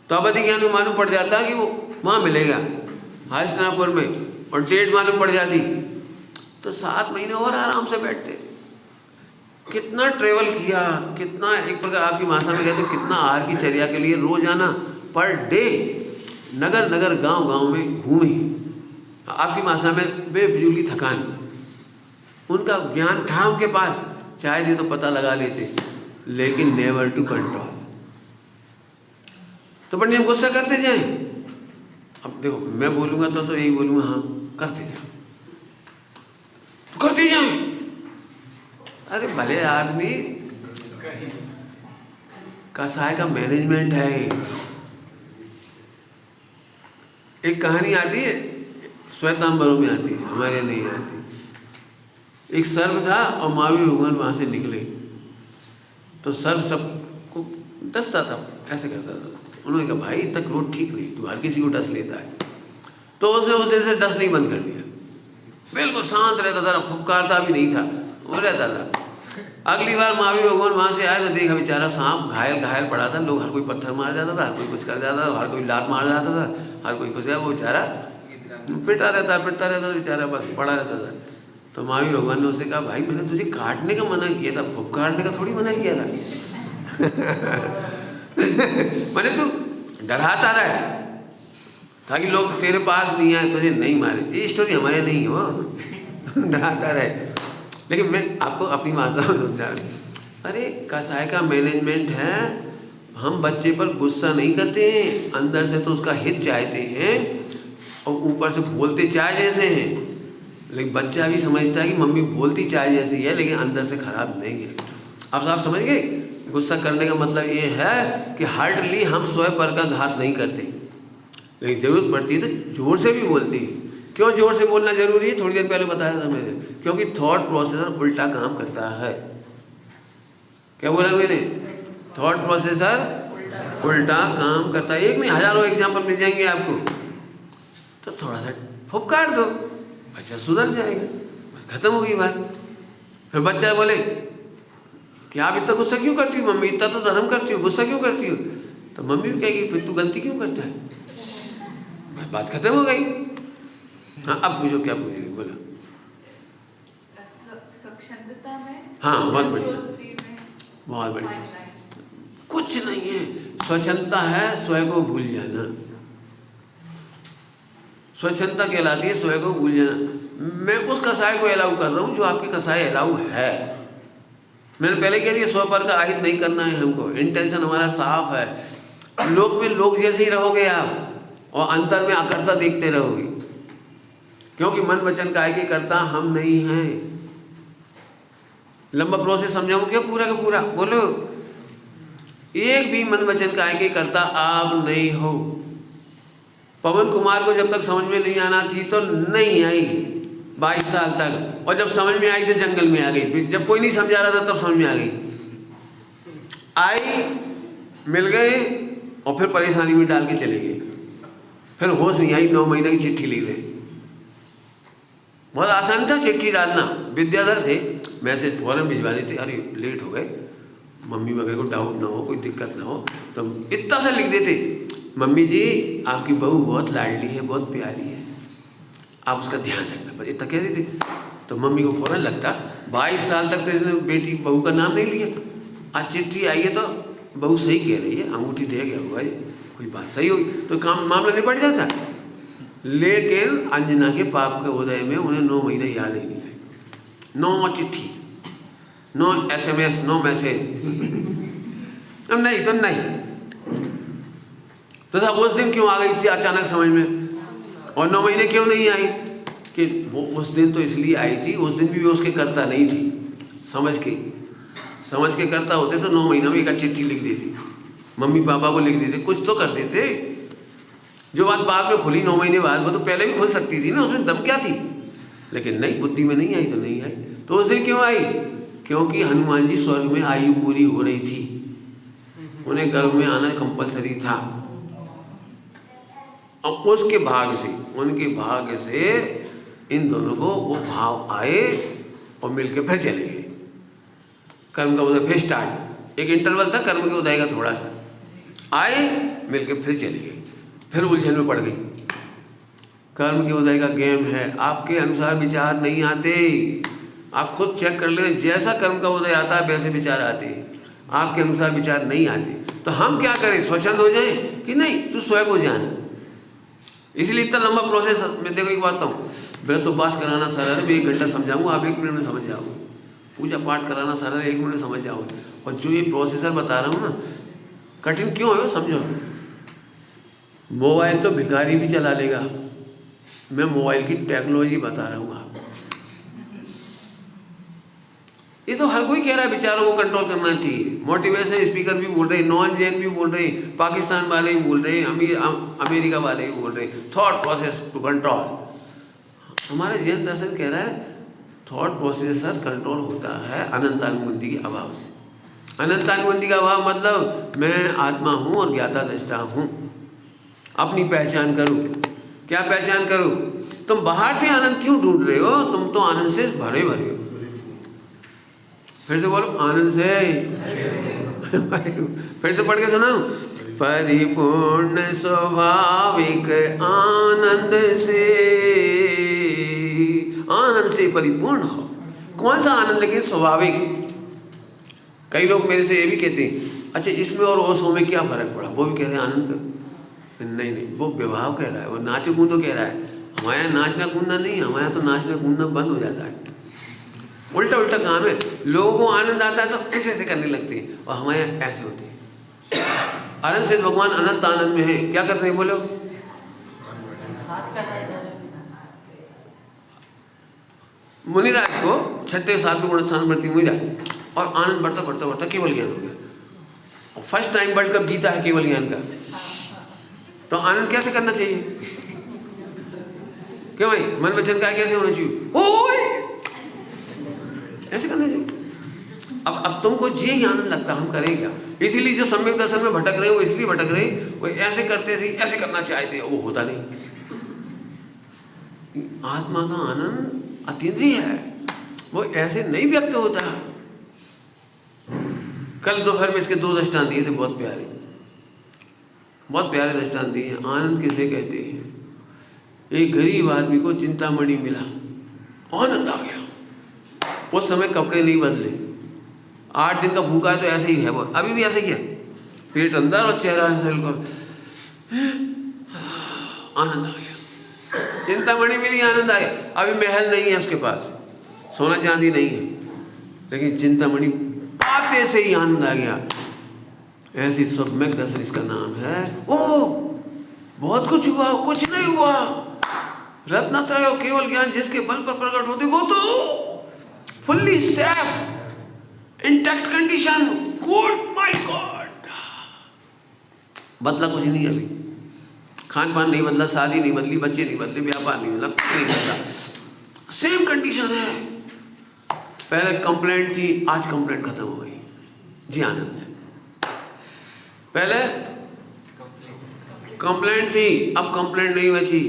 तो अवधि ज्ञान में मालूम पड़ जाता कि वो वहाँ मिलेगा हरिश्चंद्रपुर में, और डेट मालूम पड़ जाती तो 7 महीने और आराम से बैठते। कितना ट्रेवल किया, कितना एक प्रकार आपकी भाषा में कहते कितना आहार की चर्या के लिए रोजाना पर डे नगर नगर गांव गांव में घूमे। आपकी भाषा में बेफिजूली थकान, उनका ज्ञान था उनके पास, चाहे तो पता लगा लेते, लेकिन नेवर टू कंट्रोल। तो पंडित हम गुस्सा करते जाएं। अब देखो मैं बोलूँगा तो यही बोलूँगा, हाँ करते जाओ, तो करते जाओ। अरे भले आदमी, कसाय का मैनेजमेंट है। एक कहानी आती है श्वेतांबरों में आती है, हमारे नहीं आती। एक सर्प था और महावीर भगवान वहाँ से निकले तो सर्प सबको डसता था, ऐसे करता था। उन्होंने कहा भाई तक रोड ठीक नहीं, तू हर किसी को डस लेता है। तो उसने उस दिन से डस नहीं बंद कर दिया, बिल्कुल शांत रहता था, फुफकारता भी नहीं था, वो रहता था। अगली बार महावीर भगवान वहाँ से आए तो देखा बेचारा सांप घायल घायल पड़ा था, लोग हर कोई पत्थर मार जाता था, हर कोई कुछ कर जाता था, हर कोई लात मार जाता था, हर कोई कुछ, वो बेचारा पिटता रहता बेचारा, बस पड़ा रहता था। तो महावीर भगवान ने उससे कहा भाई मैंने तुझे काटने का मना किया था, फुफकारने का थोड़ी मना किया था। मैंने तू डराता रहे ताकि लोग तेरे पास नहीं आए, तुझे नहीं मारे। ये स्टोरी हमारे नहीं हो, डराता रहे। लेकिन मैं आपको अपनी भाषा में समझा रहा हूँ। अरे कसाय का मैनेजमेंट है, हम बच्चे पर गुस्सा नहीं करते हैं, अंदर से तो उसका हित चाहते हैं और ऊपर से बोलते चाय जैसे हैं। लेकिन बच्चा भी समझता है कि मम्मी बोलती चाय जैसी है लेकिन अंदर से खराब नहीं है। अब आप समझ गए, गुस्सा करने का मतलब ये है कि हार्डली हम स्वयं पर का घात नहीं करते, लेकिन ज़रूरत पड़ती है तो जोर से भी बोलते हैं। क्यों जोर से बोलना जरूरी है, थोड़ी देर पहले बताया था मैंने, क्योंकि थॉट प्रोसेसर उल्टा काम करता है। क्या बोला मैंने? थॉट प्रोसेसर उल्टा काम करता है। एक नहीं हजारों एग्जाम्पल मिल जाएंगे आपको। तो थोड़ा सा फुफकार दो, बच्चा सुधर जाएगा, खत्म होगी बात। फिर बच्चा बोले कि आप इतना गुस्सा क्यों करती हो मम्मी, इतना तो धर्म करती हो, गुस्सा क्यों करती हो? तो मम्मी भी कहेगी फिर तू गलती क्यों करता है, बात खत्म हो गई। हाँ अब पूछो, क्या पूछेगी, बोलो। स्वच्छंदता में, हाँ बहुत बढ़िया, बहुत बढ़िया। कुछ नहीं है, स्वच्छंदता है स्वयं को भूल जाना। स्वच्छंदता कहलाती है स्वयं को भूल जाना। मैं उस कसाय को अलाउ कर रहा हूँ जो आपके कसाय अलाउ है। मैंने पहले कह दिया स्व पर का आहित नहीं करना है हमको, इंटेंशन हमारा साफ है। लोक में लोग जैसे ही रहोगे आप और अंतर में अकर्ता देखते रहोगे, क्योंकि मन वचन काया के कर्ता हम नहीं हैं। लंबा प्रोसेस समझाऊं क्या पूरा का पूरा? बोलो, एक भी मन वचन काया के कर्ता आप नहीं हो। पवन कुमार को जब तक समझ में नहीं आना थी तो नहीं आई 22 साल तक, और जब समझ में आई तो जंगल में आ गई। जब कोई नहीं समझा रहा था तब समझ में आ गई, आई मिल गए और फिर परेशानी में डाल के चले गए। फिर होश नहीं आई, 9 महीने की चिट्ठी लिख गए। बहुत आसान था चिट्ठी डालना, विद्याधर थे, मैसेज फौरन भिजवा देते, अरे लेट हो गए, मम्मी वगैरह को डाउट ना हो, कोई दिक्कत ना हो, तो इतना सा लिख देते, मम्मी जी आपकी बहू बहुत लाडली है, बहुत प्यारी है, आप उसका ध्यान रखना, बस इतना कह देते। तो मम्मी को फौरन लगता 22 साल तक तो इसने बेटी बहू का नाम नहीं लिया, आज चिट्ठी आई है तो बहू सही कह रही है, अंगूठी दे गया हुआ है, कोई बात सही होगी तो काम मामला निपट जाता। लेकिन अंजना के पाप के उदय में उन्हें 9 महीने याद ही नहीं आए। 9 चिट्ठी, 9 SMS, 9 मैसेज, नहीं तो नहीं। तो साहब उस दिन क्यों आ गई थी अचानक समझ में, और 9 महीने क्यों नहीं आई? कि वो उस दिन तो इसलिए आई थी, उस दिन भी उसके करता नहीं थी, समझ के करता होते तो 9 महीना में एक चिट्ठी लिख देती, मम्मी पापा को लिख देते, कुछ तो कर देते। जो बात बाद में खुली 9 महीने बाद, वो तो पहले भी खुल सकती थी ना, उसमें दम क्या थी? लेकिन नहीं, बुद्धि में नहीं आई तो नहीं आई। तो उस दिन क्यों आई? क्योंकि हनुमान जी स्वर्ग में आयु पूरी हो रही थी, उन्हें गर्भ में आना कंपलसरी था। अब उसके भाग से, उनके भाग्य से इन दोनों को वो भाव आए और मिलके फिर चले गए। कर्म का उदय फिर स्टार्ट, एक इंटरवल था कर्म के उदय का थोड़ा सा, आए मिलके फिर चले गए, फिर उलझन में पड़ गई। कर्म के उदय का गेम है, आपके अनुसार विचार नहीं आते। आप खुद चेक कर ले, जैसा कर्म का उदय आता है वैसे विचार आते हैं, आपके अनुसार विचार नहीं आते। तो हम क्या करें? स्वच्छंद हो जाएं कि नहीं, तू स्वयं को जान। इसलिए इतना लंबा प्रोसेस। मैं देखो एक बात कहूँ, व्रत उपवास कराना सरल है, मैं 1 घंटा समझाऊँ, आप 1 मिनट में समझ जाओगे। पूजा पाठ कराना सरल है, 1 मिनट में समझ जाओगे। और जो ये प्रोसेसर बता रहा हूँ ना, कठिन क्यों है समझो। मोबाइल तो भिखारी भी चला लेगा, मैं मोबाइल की टेक्नोलॉजी बता रहा हूँ आपको। ये तो हर कोई कह रहा है विचारों को कंट्रोल करना चाहिए। मोटिवेशन स्पीकर भी बोल रहे हैं, नॉन जैन भी बोल रहे हैं, पाकिस्तान वाले भी बोल रहे हैं, अमेरिका वाले भी बोल रहे हैं, थॉट प्रोसेस टू कंट्रोल। हमारा जैन दर्शन कह रहा है थॉट प्रोसेसर कंट्रोल होता है अनंतानुबंधी के अभाव से। अनंतानुबंधी का अभाव मतलब मैं आत्मा हूँ और ज्ञाता दृष्टा हूँ। अपनी पहचान करो। क्या पहचान करो? तुम बाहर से आनंद क्यों ढूंढ रहे हो? तुम तो आनंद से भरे भरे हो। फिर से बोलो, आनंद से फिर से पढ़ के सुनाओ। परिपूर्ण स्वाभाविक आनंद से, आनंद से परिपूर्ण हो। कौन सा आनंद? लेकिन स्वाभाविक। कई लोग मेरे से ये भी कहते हैं, अच्छा इसमें और ओसो में क्या फर्क पड़ा? वो भी कह रहे हैं आनंद का। नहीं नहीं, वो विभाव कह रहा है, वो नाचो कूदो कह रहा है। हमारे यहाँ नाचना कूदना नहीं है, हमारे यहाँ तो नाचना कूदना बंद हो जाता है। उल्टा उल्टा काम है। लोगों को आनंद आता है तो ऐसे ऐसे करने लगते हैं, और हमारे यहाँ ऐसे होते हैं। आनंद से भगवान अनंत आनंद में है। क्या कर रहे हैं बोलो? मुनिराज को 6ठे 7वें गुण स्थान बढ़ती मुनिराज, और आनंद बढ़ता बढ़ता बढ़ता केवल ज्ञान हो गया। और फर्स्ट टाइम वर्ल्ड कप जीता है केवल ज्ञान का। तो आनंद कैसे करना चाहिए? क्यों भाई? मन वचन का कैसे होना चाहिए? ओए ऐसे करना चाहिए। अब तुमको जे ही आनंद लगता, हम करें क्या? इसीलिए जो सम्यक दर्शन में भटक रहे वो इसलिए भटक रहे, वो ऐसे करते थे, ऐसे करना चाहते, वो होता नहीं। आत्मा का आनंद अतीन्द्रिय है, वो ऐसे नहीं व्यक्त होता। कल दोपहर में इसके 2 दृष्टांत दिए थे, बहुत प्यारे, बहुत प्यारे दृष्टांत दिए। आनंद किसे कहते हैं? एक गरीब आदमी को चिंतामणि मिला, आनंद आ गया। उस समय कपड़े नहीं बदले, 8 दिन का भूखा है तो ऐसे ही है, वो अभी भी ऐसे ही है, पेट अंदर और चेहरा बिल्कुल। आनंद आ गया, चिंतामणि मिली, आनंद आ गया। अभी महल नहीं है उसके पास, सोना चांदी नहीं है, लेकिन चिंतामणि पाते से ही आनंद आ गया। ऐसी सम्यक दर्शन इसका नाम है। ओ बहुत कुछ हुआ, कुछ नहीं हुआ। रत्नत्रय और केवल ज्ञान जिसके बल पर प्रकट होते, वो तो fully safe intact condition. Good my God, बदला कुछ नहीं। अभी खान पान नहीं बदला, शादी नहीं बदली, बच्चे नहीं बदले, व्यापार नहीं बदला, कुछ नहीं बदला, सेम कंडीशन है। पहले कंप्लेंट थी, आज कंप्लेंट खत्म हो गई जी, आनंद है। पहले कंप्लेंट थी, अब कंप्लेंट नहीं बची।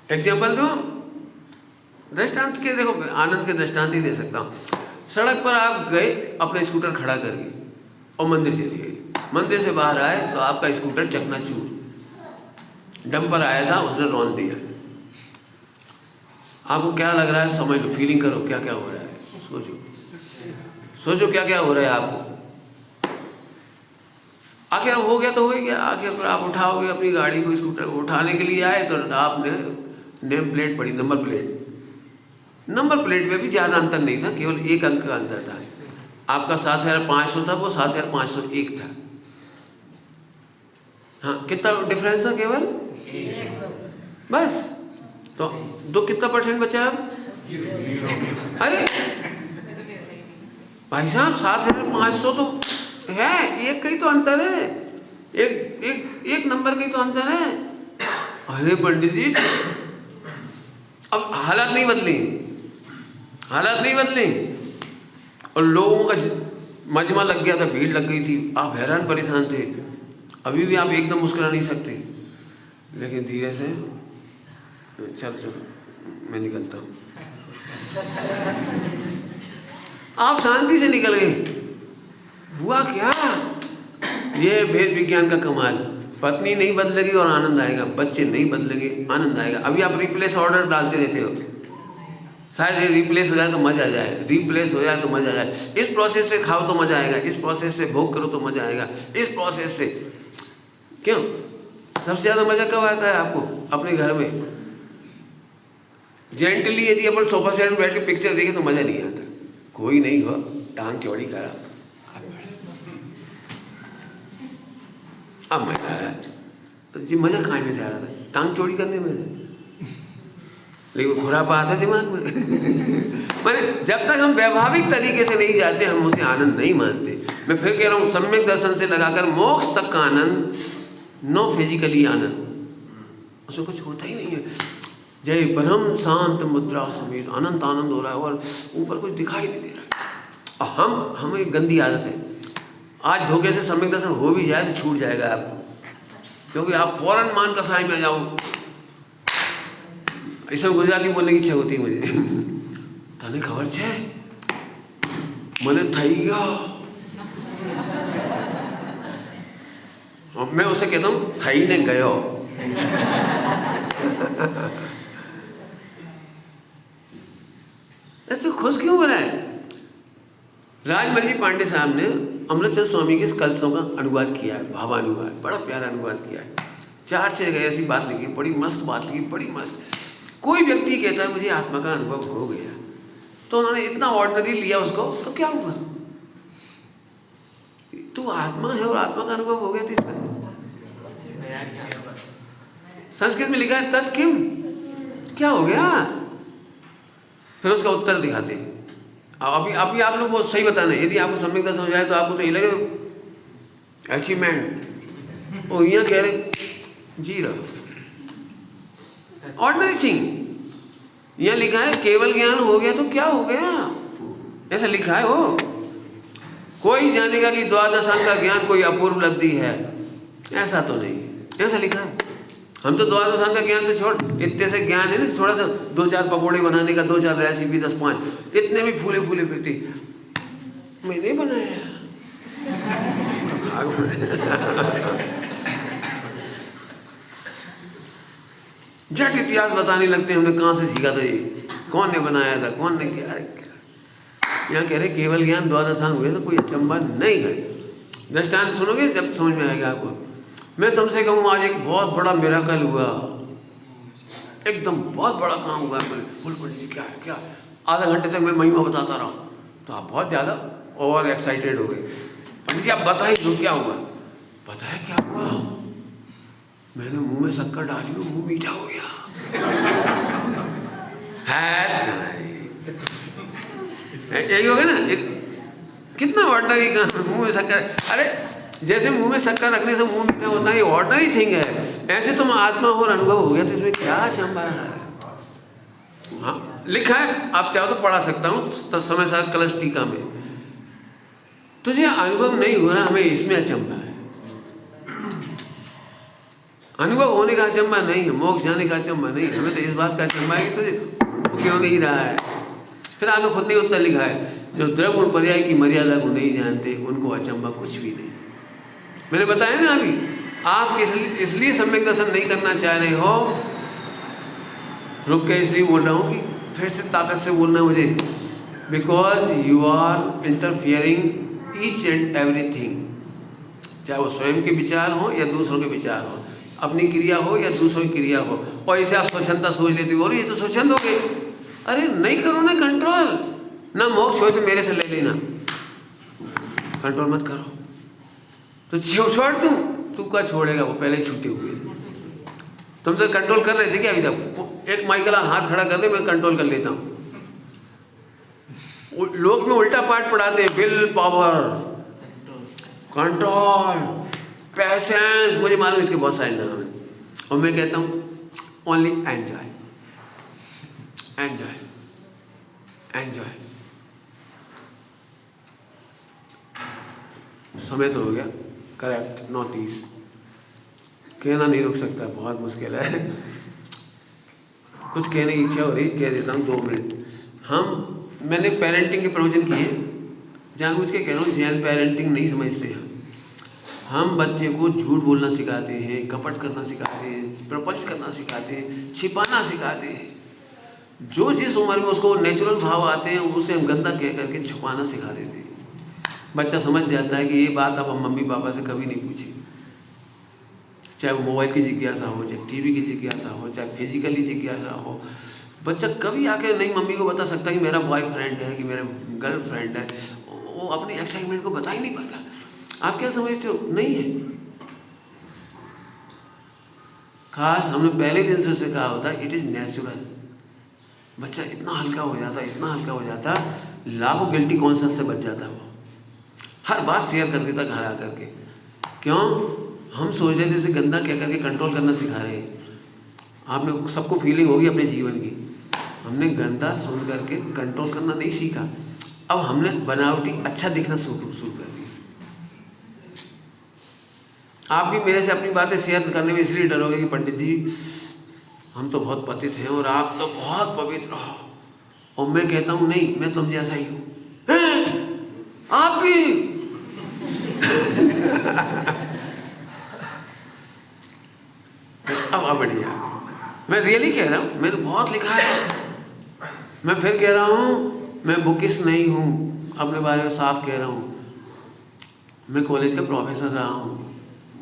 एग्जाम्पल दो, दृष्टांत के देखो, आनंद के दृष्टांत ही दे सकता हूँ। सड़क पर आप गए अपना स्कूटर खड़ा करके और मंदिर चले गए। मंदिर से बाहर आए तो आपका स्कूटर चकनाचूर, डंपर आया था, उसने रौंद दिया। आपको क्या लग रहा है? समझ लो, फीलिंग करो क्या क्या हो रहा है, सोचो सोचो क्या क्या हो रहा है आपको। आखिर हो गया तो हो ही गया। आखिर पर आप उठाओगे अपनी गाड़ी को, स्कूटर को उठाने के लिए आए तो आपने नेम प्लेट पड़ी, नंबर प्लेट। नंबर प्लेट में भी ज़्यादा अंतर नहीं था, केवल 1 अंक का अंतर था। आपका 7500 था, वो 7501 था। हाँ, कितना डिफरेंस था? केवल बस। तो दो कितना % बचा अब? अरे भाई साहब, 7500 तो है, एक का ही तो अंतर है, एक नंबर का ही तो अंतर है। अरे पंडित जी, अब हालात नहीं बदली, हालात नहीं बदली, और लोगों का मजमा लग गया था, भीड़ लग गई थी, आप हैरान परेशान थे। अभी भी आप एकदम मुस्कुरा नहीं सकते, लेकिन धीरे से चलो चलो मैं निकलता हूँ, आप शांति से निकल गए। हुआ क्या? ये भेद विज्ञान का कमाल। पत्नी नहीं बदलेगी और आनंद आएगा, बच्चे नहीं बदलेंगे आनंद आएगा। अभी आप रिप्लेस ऑर्डर डालते रहते हो, शायद ये रिप्लेस हो जाए तो मजा आ जाए, रिप्लेस हो जाए तो मजा आ जाए, इस प्रोसेस से खाओ तो मजा आएगा, इस प्रोसेस से भोग करो तो मजा आएगा, इस प्रोसेस से। क्यों? सबसे ज्यादा मजा कब आता है आपको? अपने घर में जेंटली यदि अपन सोफा सेट में बैठ के पिक्चर देखे तो मजा नहीं आता। कोई नहीं हो, टांग चौड़ी करा, अब मजा आ रहा है, तो जी मजा खाने में से आ रहा था, टांग चौड़ी करने में से, लेकिन खुरापा आता दिमाग में। मैंने जब तक हम वैभाविक तरीके से नहीं जाते हम उसे आनंद नहीं मानते। मैं फिर कह रहा हूँ, सम्यक दर्शन से लगाकर मोक्ष तक का आनंद, नो फिजिकली आनंद, उसमें कुछ होता ही नहीं है। जय परम शांत मुद्रा समेत अनंत आनंद हो रहा है और ऊपर कुछ दिखाई नहीं दे रहा है। हमें एक गंदी आदत है, आज धोखे से सम्यक दर्शन हो भी जाए तो छूट जाएगा आपको, क्योंकि आप फौरन मान कसाई में जाओ। ऐसा गुजराती बोलने की इच्छा होती है मुझे। तने खबर छे मैंने थई गया, मैं उसे कहता हूँ थई ने गयो। तो खुश क्यों बना है? राजमल जी पांडे साहब ने अमृतचंद स्वामी के कलशों का अनुवाद किया है, भावानुवाद, बड़ा प्यारा अनुवाद किया है। 4-6 जगह ऐसी बात लिखी, बड़ी मस्त बात लिखी, बड़ी मस्त। कोई व्यक्ति कहता है मुझे आत्मा का अनुभव हो गया, तो उन्होंने इतना ऑर्डिनरी लिया उसको, तो क्या हुआ? तू आत्मा है और आत्मा का अनुभव हो गया तो इसमें संस्कृत में लिखा है तत्किम, क्या हो गया? फिर उसका उत्तर दिखाते हैं। अभी आप लोग बहुत सही बताना है, यदि आपको सम्यक दर्शन हो जाए तो आपको तो ये लगे अचीवमेंट, और यहाँ कह रहे जी रहो ऑर्डिनरी थिंग। यहाँ लिखा है केवल ज्ञान हो गया तो क्या हो गया, ऐसा लिखा है। हो कोई जानेगा कि द्वादशांग का ज्ञान कोई अपूर्व उपलब्धि है, ऐसा तो नहीं, ऐसा लिखा है। हम तो द्वादशांग का ज्ञान तो छोड़, इतने से ज्ञान है ना, थोड़ा सा 2-4 पकौड़े बनाने का, 2-4 रेसिपी, 10-5, इतने भी फूले फूले फिरती, मैंने बनाया तो खा जट इतिहास बताने लगते हैं, हमने कहाँ से सीखा था ये, कौन ने बनाया था, कौन ने किया। यहाँ कह रहे केवल ज्ञान द्वादशांग हुए तो कोई अचंबा नहीं है। दृष्टांत सुनोगे जब समझ में आएगा आपको। मैं तुमसे कहूँ आज एक बहुत बड़ा मिराकल हुआ, एकदम बहुत बड़ा काम हुआ, बोल पंडित जी क्या है, क्या? आधा घंटे तक मैं महिमा बताता रहा, तो आप बहुत ज़्यादा ओवर एक्साइटेड हो गए। पंडित जी आप बताइए जो क्या हुआ। पता है क्या हुआ? मैंने मुंह में शक्कर डाली, मुंह मीठा हो गया। यही हो गया ना, कितना ऑर्डिनरी काम, मुंह में शक्कर। अरे जैसे मुंह में शक्कर रखने से मुंह मीठा होता है, ये ऑर्डिनरी थिंग है। ऐसे तुम आत्मा और अनुभव हो गया तो इसमें क्या चंबा है? हाँ लिखा है, आप चाहो तो पढ़ा सकता हूँ तो समय सार कलश टीका में। तुझे अनुभव नहीं हो रहा, हमें इसमें अचंबा है। अनुभव होने का अचंबा नहीं है, मोक्ष जाने का अचंबा नहीं है, हमें तो इस बात का अचंबा है कि तुझे क्यों नहीं रहा है। फिर आगे खुद ने उत्तर लिखा है, जो द्रव्य और पर्याय की मर्यादा को नहीं जानते उनको अचंबा कुछ भी नहीं। मैंने बताया ना अभी, आप इसलिए सम्यक दर्शन नहीं करना चाह रहे हो, रुक के इसलिए बोल रहा हूँ कि फिर से ताकत से बोलना मुझे, because you are interfering each and everything, चाहे वो स्वयं के विचार हो या दूसरों के विचार हो, अपनी क्रिया हो या दूसरों की क्रिया हो। और ऐसे आप स्वच्छंदता सोच लेते हो, ये तो स्वच्छंद हो गए। अरे नहीं करो ना कंट्रोल, ना मोक्ष हो तो मेरे से ले लेना, कंट्रोल मत करो तो छोड़ दूं, तू क्या छोड़ेगा, वो पहले छूटे हुए। तुम तो कंट्रोल कर रहे थे क्या अभी तक? एक माइकल हाथ खड़ा कर दे, मैं कंट्रोल कर लेता हूँ। लोग में उल्टा पाठ पढ़ाते हैं, विल पावर, कंट्रोल, पैशंस, मुझे मालूम इसके बहुत सारे नाम हैं, और मैं कहता हूँ ओनली एंजॉय। Enjoy enjoy. समय तो हो गया, करेक्ट 9:30। कहना नहीं रुक सकता, बहुत मुश्किल है। कुछ कहने की इच्छा हो रही, कह देता हूँ 2 मिनट। मैंने पेरेंटिंग के प्रवचन किए, जानबूझ के कह रहा हूँ, जैन पेरेंटिंग नहीं समझते हैं। हम बच्चे को झूठ बोलना सिखाते हैं, कपट करना सिखाते हैं, प्रपंच करना सिखाते हैं, छिपाना सिखाते हैं। जो जिस उम्र में उसको नेचुरल भाव आते हैं उसे हम गंदा कह करके छुपाना सिखा देते हैं। बच्चा समझ जाता है कि ये बात अब हम मम्मी पापा से कभी नहीं पूछेंगे, चाहे वो मोबाइल की जिज्ञासा हो, चाहे टीवी की जिज्ञासा हो, चाहे फिजिकली जिज्ञासा हो। बच्चा कभी आके नहीं मम्मी को बता सकता कि मेरा बॉयफ्रेंड है, कि मेरा गर्लफ्रेंड है। वो अपनी एक्साइटमेंट को बता ही नहीं पाता। आप क्या समझते हो? नहीं है। खास हमने पहले दिन से उसे कहा होता, इट इज़ नेचुरल। बच्चा इतना हल्का हो जाता, इतना हल्का हो जाता, लाखों गिल्टी कॉन्शियस से बच जाता। वो हर बात शेयर कर देता घर आकर के। क्यों? हम सोच रहे थे इसे गंदा कह करके कंट्रोल करना सिखा रहे हैं। आपने सबको फीलिंग होगी अपने जीवन की, हमने गंदा सुन करके कंट्रोल करना नहीं सीखा। अब हमने बनावटी अच्छा दिखना शुरू कर दिया। आप भी मेरे से अपनी बातें शेयर करने में इसलिए डरोगे कि पंडित जी हम तो बहुत पतित हैं और आप तो बहुत पवित्र हो। और मैं कहता हूँ नहीं, मैं तुम जैसा ही हूँ। आप भी अब बढ़िया, मैं रियली कह रहा हूँ, मैंने बहुत लिखा है। मैं फिर कह रहा हूँ, मैं बुकिश नहीं हूँ, अपने बारे में साफ कह रहा हूँ। मैं कॉलेज का प्रोफेसर रहा हूँ।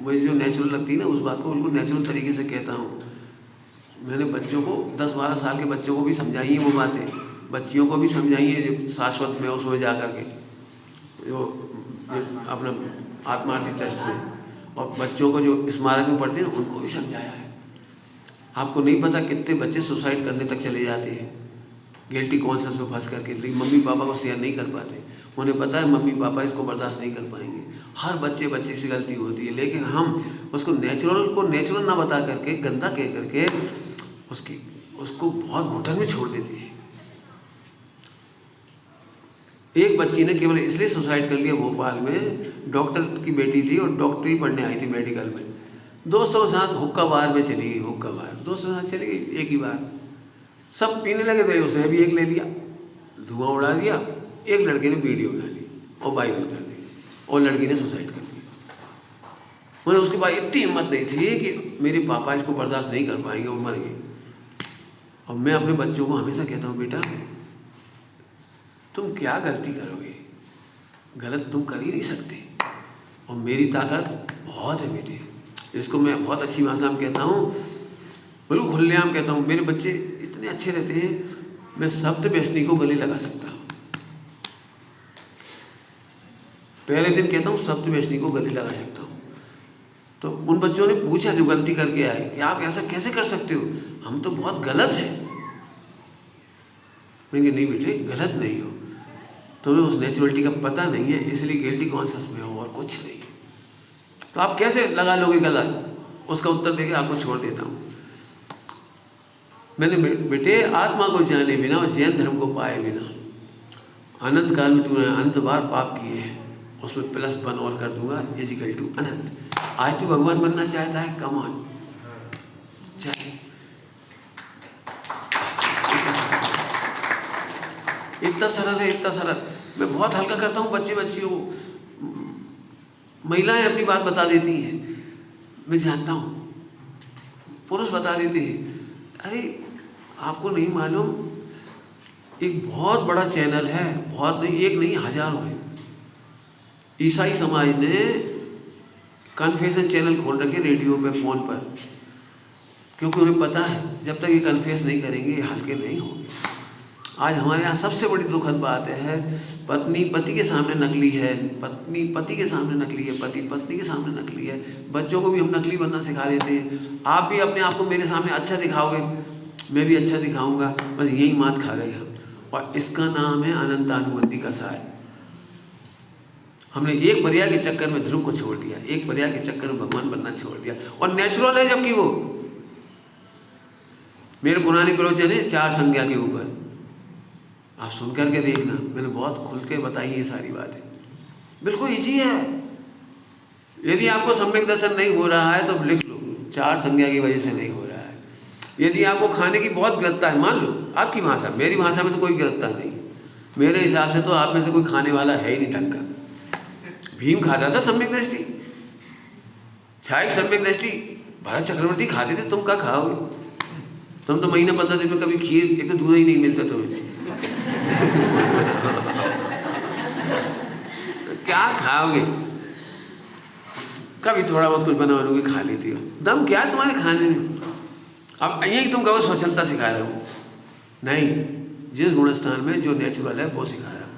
मुझे जो नेचुरल लगती है ना, उस बात को बिल्कुल नेचुरल तरीके से कहता हूँ। मैंने बच्चों को 10-12 साल के बच्चों को भी समझाई है वो बातें, बच्चियों को भी समझाई है जो शाश्वत में उसमें जा कर के जो अपना आत्मार्थी ट्रस्ट में, और बच्चों को जो स्मारक में पढ़ते हैं उनको भी समझाया है। आपको नहीं पता कितने बच्चे सुसाइड करने तक चले जाते हैं गिल्टी कॉन्शियस में फंस करके, लेकिन मम्मी पापा को शेयर नहीं कर पाते। उन्हें पता है मम्मी पापा इसको बर्दाश्त नहीं कर पाएंगे। हर बच्चे से गलती होती है, लेकिन हम उसको नेचुरल ना बता करके, गंदा कह करके उसको बहुत घुटन में छोड़ देते हैं। एक बच्ची ने केवल इसलिए सुसाइड कर लिया भोपाल में, डॉक्टर की बेटी थी और डॉक्टरी पढ़ने आई थी मेडिकल में। दोस्तों के साथ हुक्का बार में चली गई, हुक्का बार दोस्तों के साथ चली गई। एक ही बार सब पीने लगे थे, उसने भी एक ले लिया, धुआं उड़ा दिया। एक लड़के ने वीडियो बना ली और वायरल कर दी, और लड़की ने सुसाइड कर लिया। मैंने उसके बाद इतनी हिम्मत नहीं थी कि मेरे पापा इसको बर्दाश्त नहीं कर पाएंगे, वो मर गई। और मैं अपने बच्चों को हमेशा कहता हूँ, बेटा तुम क्या गलती करोगे, गलत तुम कर ही नहीं सकते, और मेरी ताकत बहुत है बेटे। इसको मैं बहुत अच्छी भाषा में कहता हूँ, बिल्कुल खुलेआम कहता हूँ। मेरे बच्चे इतने अच्छे रहते हैं, मैं शब्द व्यसनी को गले लगा सकता हूँ। पहले दिन कहता हूँ शब्द व्यसनी को गले लगा सकता हूँ। तो उन बच्चों ने पूछा जो गलती करके आए कि आप ऐसा कैसे कर सकते हो, हम तो बहुत गलत हैं। मैंने नहीं बेटे गलत नहीं हो, तुम्हें उस नेचुरलिटी का पता नहीं है, इसलिए गिल्टी कॉन्शियस में हो और कुछ नहीं। तो आप कैसे लगा लोगे गलत? उसका उत्तर देके आपको छोड़ देता हूँ। मैंने बेटे आत्मा को जाने बिना और जैन धर्म को पाए बिना अनंत काल में तूने अनंत बार पाप किए हैं, उसमें +1 और कर दूंगा = अनंत। आज तू भगवान बनना चाहता है, कम ऑन चल। इतना सरल है, इतना सरल। मैं बहुत हल्का करता हूँ बच्चियों को। महिलाएं अपनी बात बता देती हैं, मैं जानता हूँ। पुरुष बता देते हैं। अरे आपको नहीं मालूम, एक बहुत बड़ा चैनल है, बहुत नहीं, एक नहीं हजारों है। ईसाई समाज ने कन्फेशन चैनल खोल रखे रेडियो पे, फ़ोन पर, क्योंकि उन्हें पता है जब तक ये कन्फेस नहीं करेंगे ये हल्के नहीं होंगे। आज हमारे यहाँ सबसे बड़ी दुखद बात है, पत्नी पति के सामने नकली है, पत्नी पति के सामने नकली है, पति पत्नी के सामने नकली है। बच्चों को भी हम नकली बनना सिखा देते हैं। आप भी अपने आप को मेरे सामने अच्छा दिखाओगे, मैं भी अच्छा दिखाऊंगा, बस यही मात खा गए हम। और इसका नाम है अनंतानुबंधी कसाय। हमने एक पर्याय के चक्कर में ध्रुव को छोड़ दिया, एक पर्याय के चक्कर में भगवान बनना छोड़ दिया। और नेचुरल है, जबकि वो मेरे पुराने प्रवचन है 4 संज्ञा के ऊपर, आप सुन करके देखना, मैंने बहुत खुल के बताई ये सारी बातें, बिल्कुल ईजी है। यदि आपको सम्यक दर्शन नहीं हो रहा है तो लिख लो, 4 संज्ञा की वजह से नहीं हो रहा है। यदि आपको खाने की बहुत गिरफ्ता है, मान लो आपकी भाषा, मेरी भाषा में तो कोई गिरफ्ता नहीं, मेरे हिसाब से तो आप में से कोई खाने वाला है ही नहीं ढंग का। भीम खाता था सम्यक दृष्टि, छाई सम्यक दृष्टि, भरत चक्रवर्ती खाते थे, तुम क्या खाओगे? तुम तो महीना 15 दिन में कभी खीर, एक तो दूध ही नहीं मिलता तुम्हें क्या खाओगे? कभी थोड़ा बहुत कुछ बना बनोगे खा लेती हो, दम क्या है तुम्हारे खाने में? अब यही तुम कहो स्वच्छंदता सिखा रहे हो, नहीं, जिस गुणस्थान में जो नेचुरल है वो सिखा रहा हूं।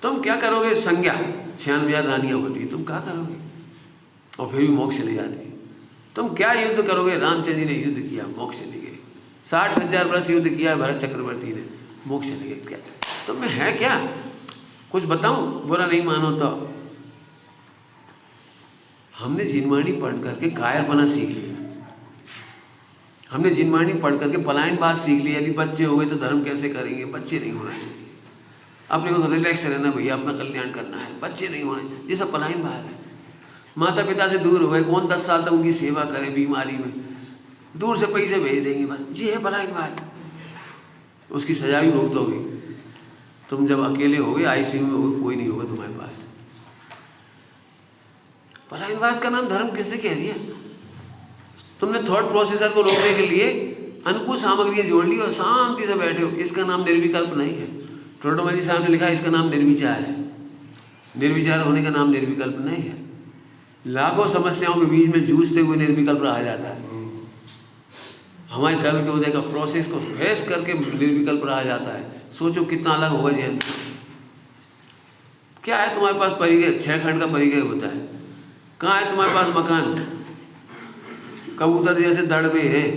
तुम क्या करोगे? संज्ञा 96,000 रानियां होती है, तुम क्या करोगे? और फिर भी मोक्ष चली जाती है। तुम क्या युद्ध करोगे? रामचंद्र जी ने युद्ध किया, मोक्ष चली गई। 60,000 वर्ष युद्ध किया है भरत चक्रवर्ती ने, मोक्ष चली गई। क्या तुम में है क्या? कुछ बताऊं, बुरा नहीं मानो तो। हमने जिनवाणी पढ़ करके कायरपना सीख लिया, हमने जिनवाणी पढ़ करके पलायनवाद सीख लिया। यदि बच्चे हो गए तो धर्म कैसे करेंगे? बच्चे नहीं होना चाहिए, अपने को तो रिलैक्स रहना भैया, अपना कल्याण करना है, बच्चे नहीं होने, ये सब पलायनवाद है। माता पिता से दूर हो गए, कौन 10 साल तक उनकी सेवा करे बीमारी में, दूर से पैसे भेज देंगे बस, ये है पलायनवाद। उसकी सजा भी भुगतोगे तुम, जब अकेले हो गए आईसीयू में होगे, कोई नहीं होगा तुम्हारे पास। पलायनवाद का नाम धर्म किसने कह दिया? तुमने थॉट प्रोसेसर को रोकने के लिए अनुकूल सामग्री जोड़ ली और शांति से बैठे हो, इसका नाम निर्विकल्प नहीं है। टोटोमैजी साहब ने लिखा है इसका नाम निर्विचार है। निर्विचार होने का नाम निर्विकल्प नहीं है। लाखों समस्याओं के बीच में जूझते हुए निर्विकल्प रहा जाता है। हमारे कर्म के उदय का प्रोसेस को फेस करके निर्विकल्प रहा जाता है। सोचो कितना अलग होगा जैन। क्या है तुम्हारे पास? परिगय, 6 खंड का परिगय होता है। कहाँ है तुम्हारे पास मकान? कबूतर जैसे दड़बे हैं।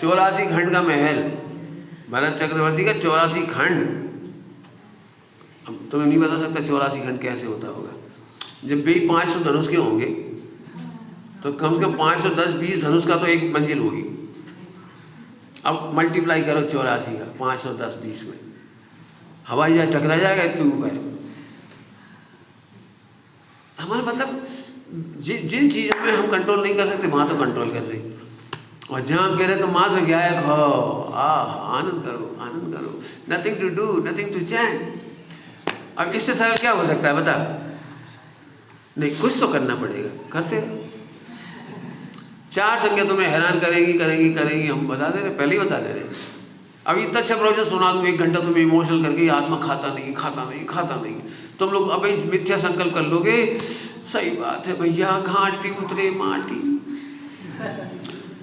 84 खंड का महल, भरत चक्रवर्ती का 84 खंड। अब तुम्हें नहीं बता सकता 84 खंड कैसे होता होगा। जब भी 500 धनुष के होंगे तो कम से कम 510-20 धनुष का तो एक मंजिल होगी। अब मल्टीप्लाई करो 84 का 510-20 में, हवाई जहाज टकरा जाएगा इतने ऊपर। हमारा मतलब जिन चीज़ों में हम कंट्रोल नहीं कर सकते वहाँ तो कंट्रोल कर रहे, और जहाँ हम कह रहे तो मात्र गायक हो, आनंद करो, आनंद करो, nothing to do, nothing to चैन। अब इससे सरल क्या हो सकता है बता? नहीं, कुछ तो करना पड़ेगा, करते रहो। 4 संज्ञा तुम्हें हैरान करेंगी करेंगी करेंगी, हम बता दे रहे, पहले ही बता दे रहे। अब इतना अच्छा प्रोजेक्ट सुना दूँ 1 घंटा तुम्हें इमोशनल करके, आत्मा खाता नहीं खाता नहीं खाता नहीं। तुम लोग अब मिथ्या संकल्प कर लोगे, सही बात है भैया, घाटी उतरे माटी।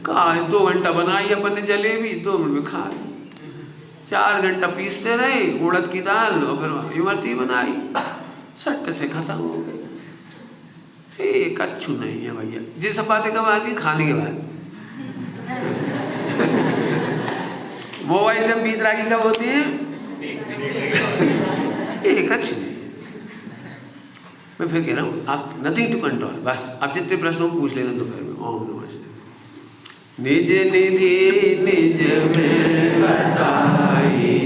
कहा 2 घंटा बनाई अपन ने जलेबी, 2 मिनट में खा ली। 4 घंटा पीसते रहे उड़द की दाल और फिर इमरती बनाई, सट्टे से खत्म हो गई। एक अच्छू नहीं है भैया। ये सब बातें कब आती? खाने के बाद। मोबाइल से बीतरागी कब होती है? एक अच्छी नहीं। मैं फिर कह रहा हूँ, आप नथिंग टू कंट्रोल, बस आप जितने प्रश्नों पूछ लेना दोपहर में। ओम नमस्ते। निज निधि निज में बताई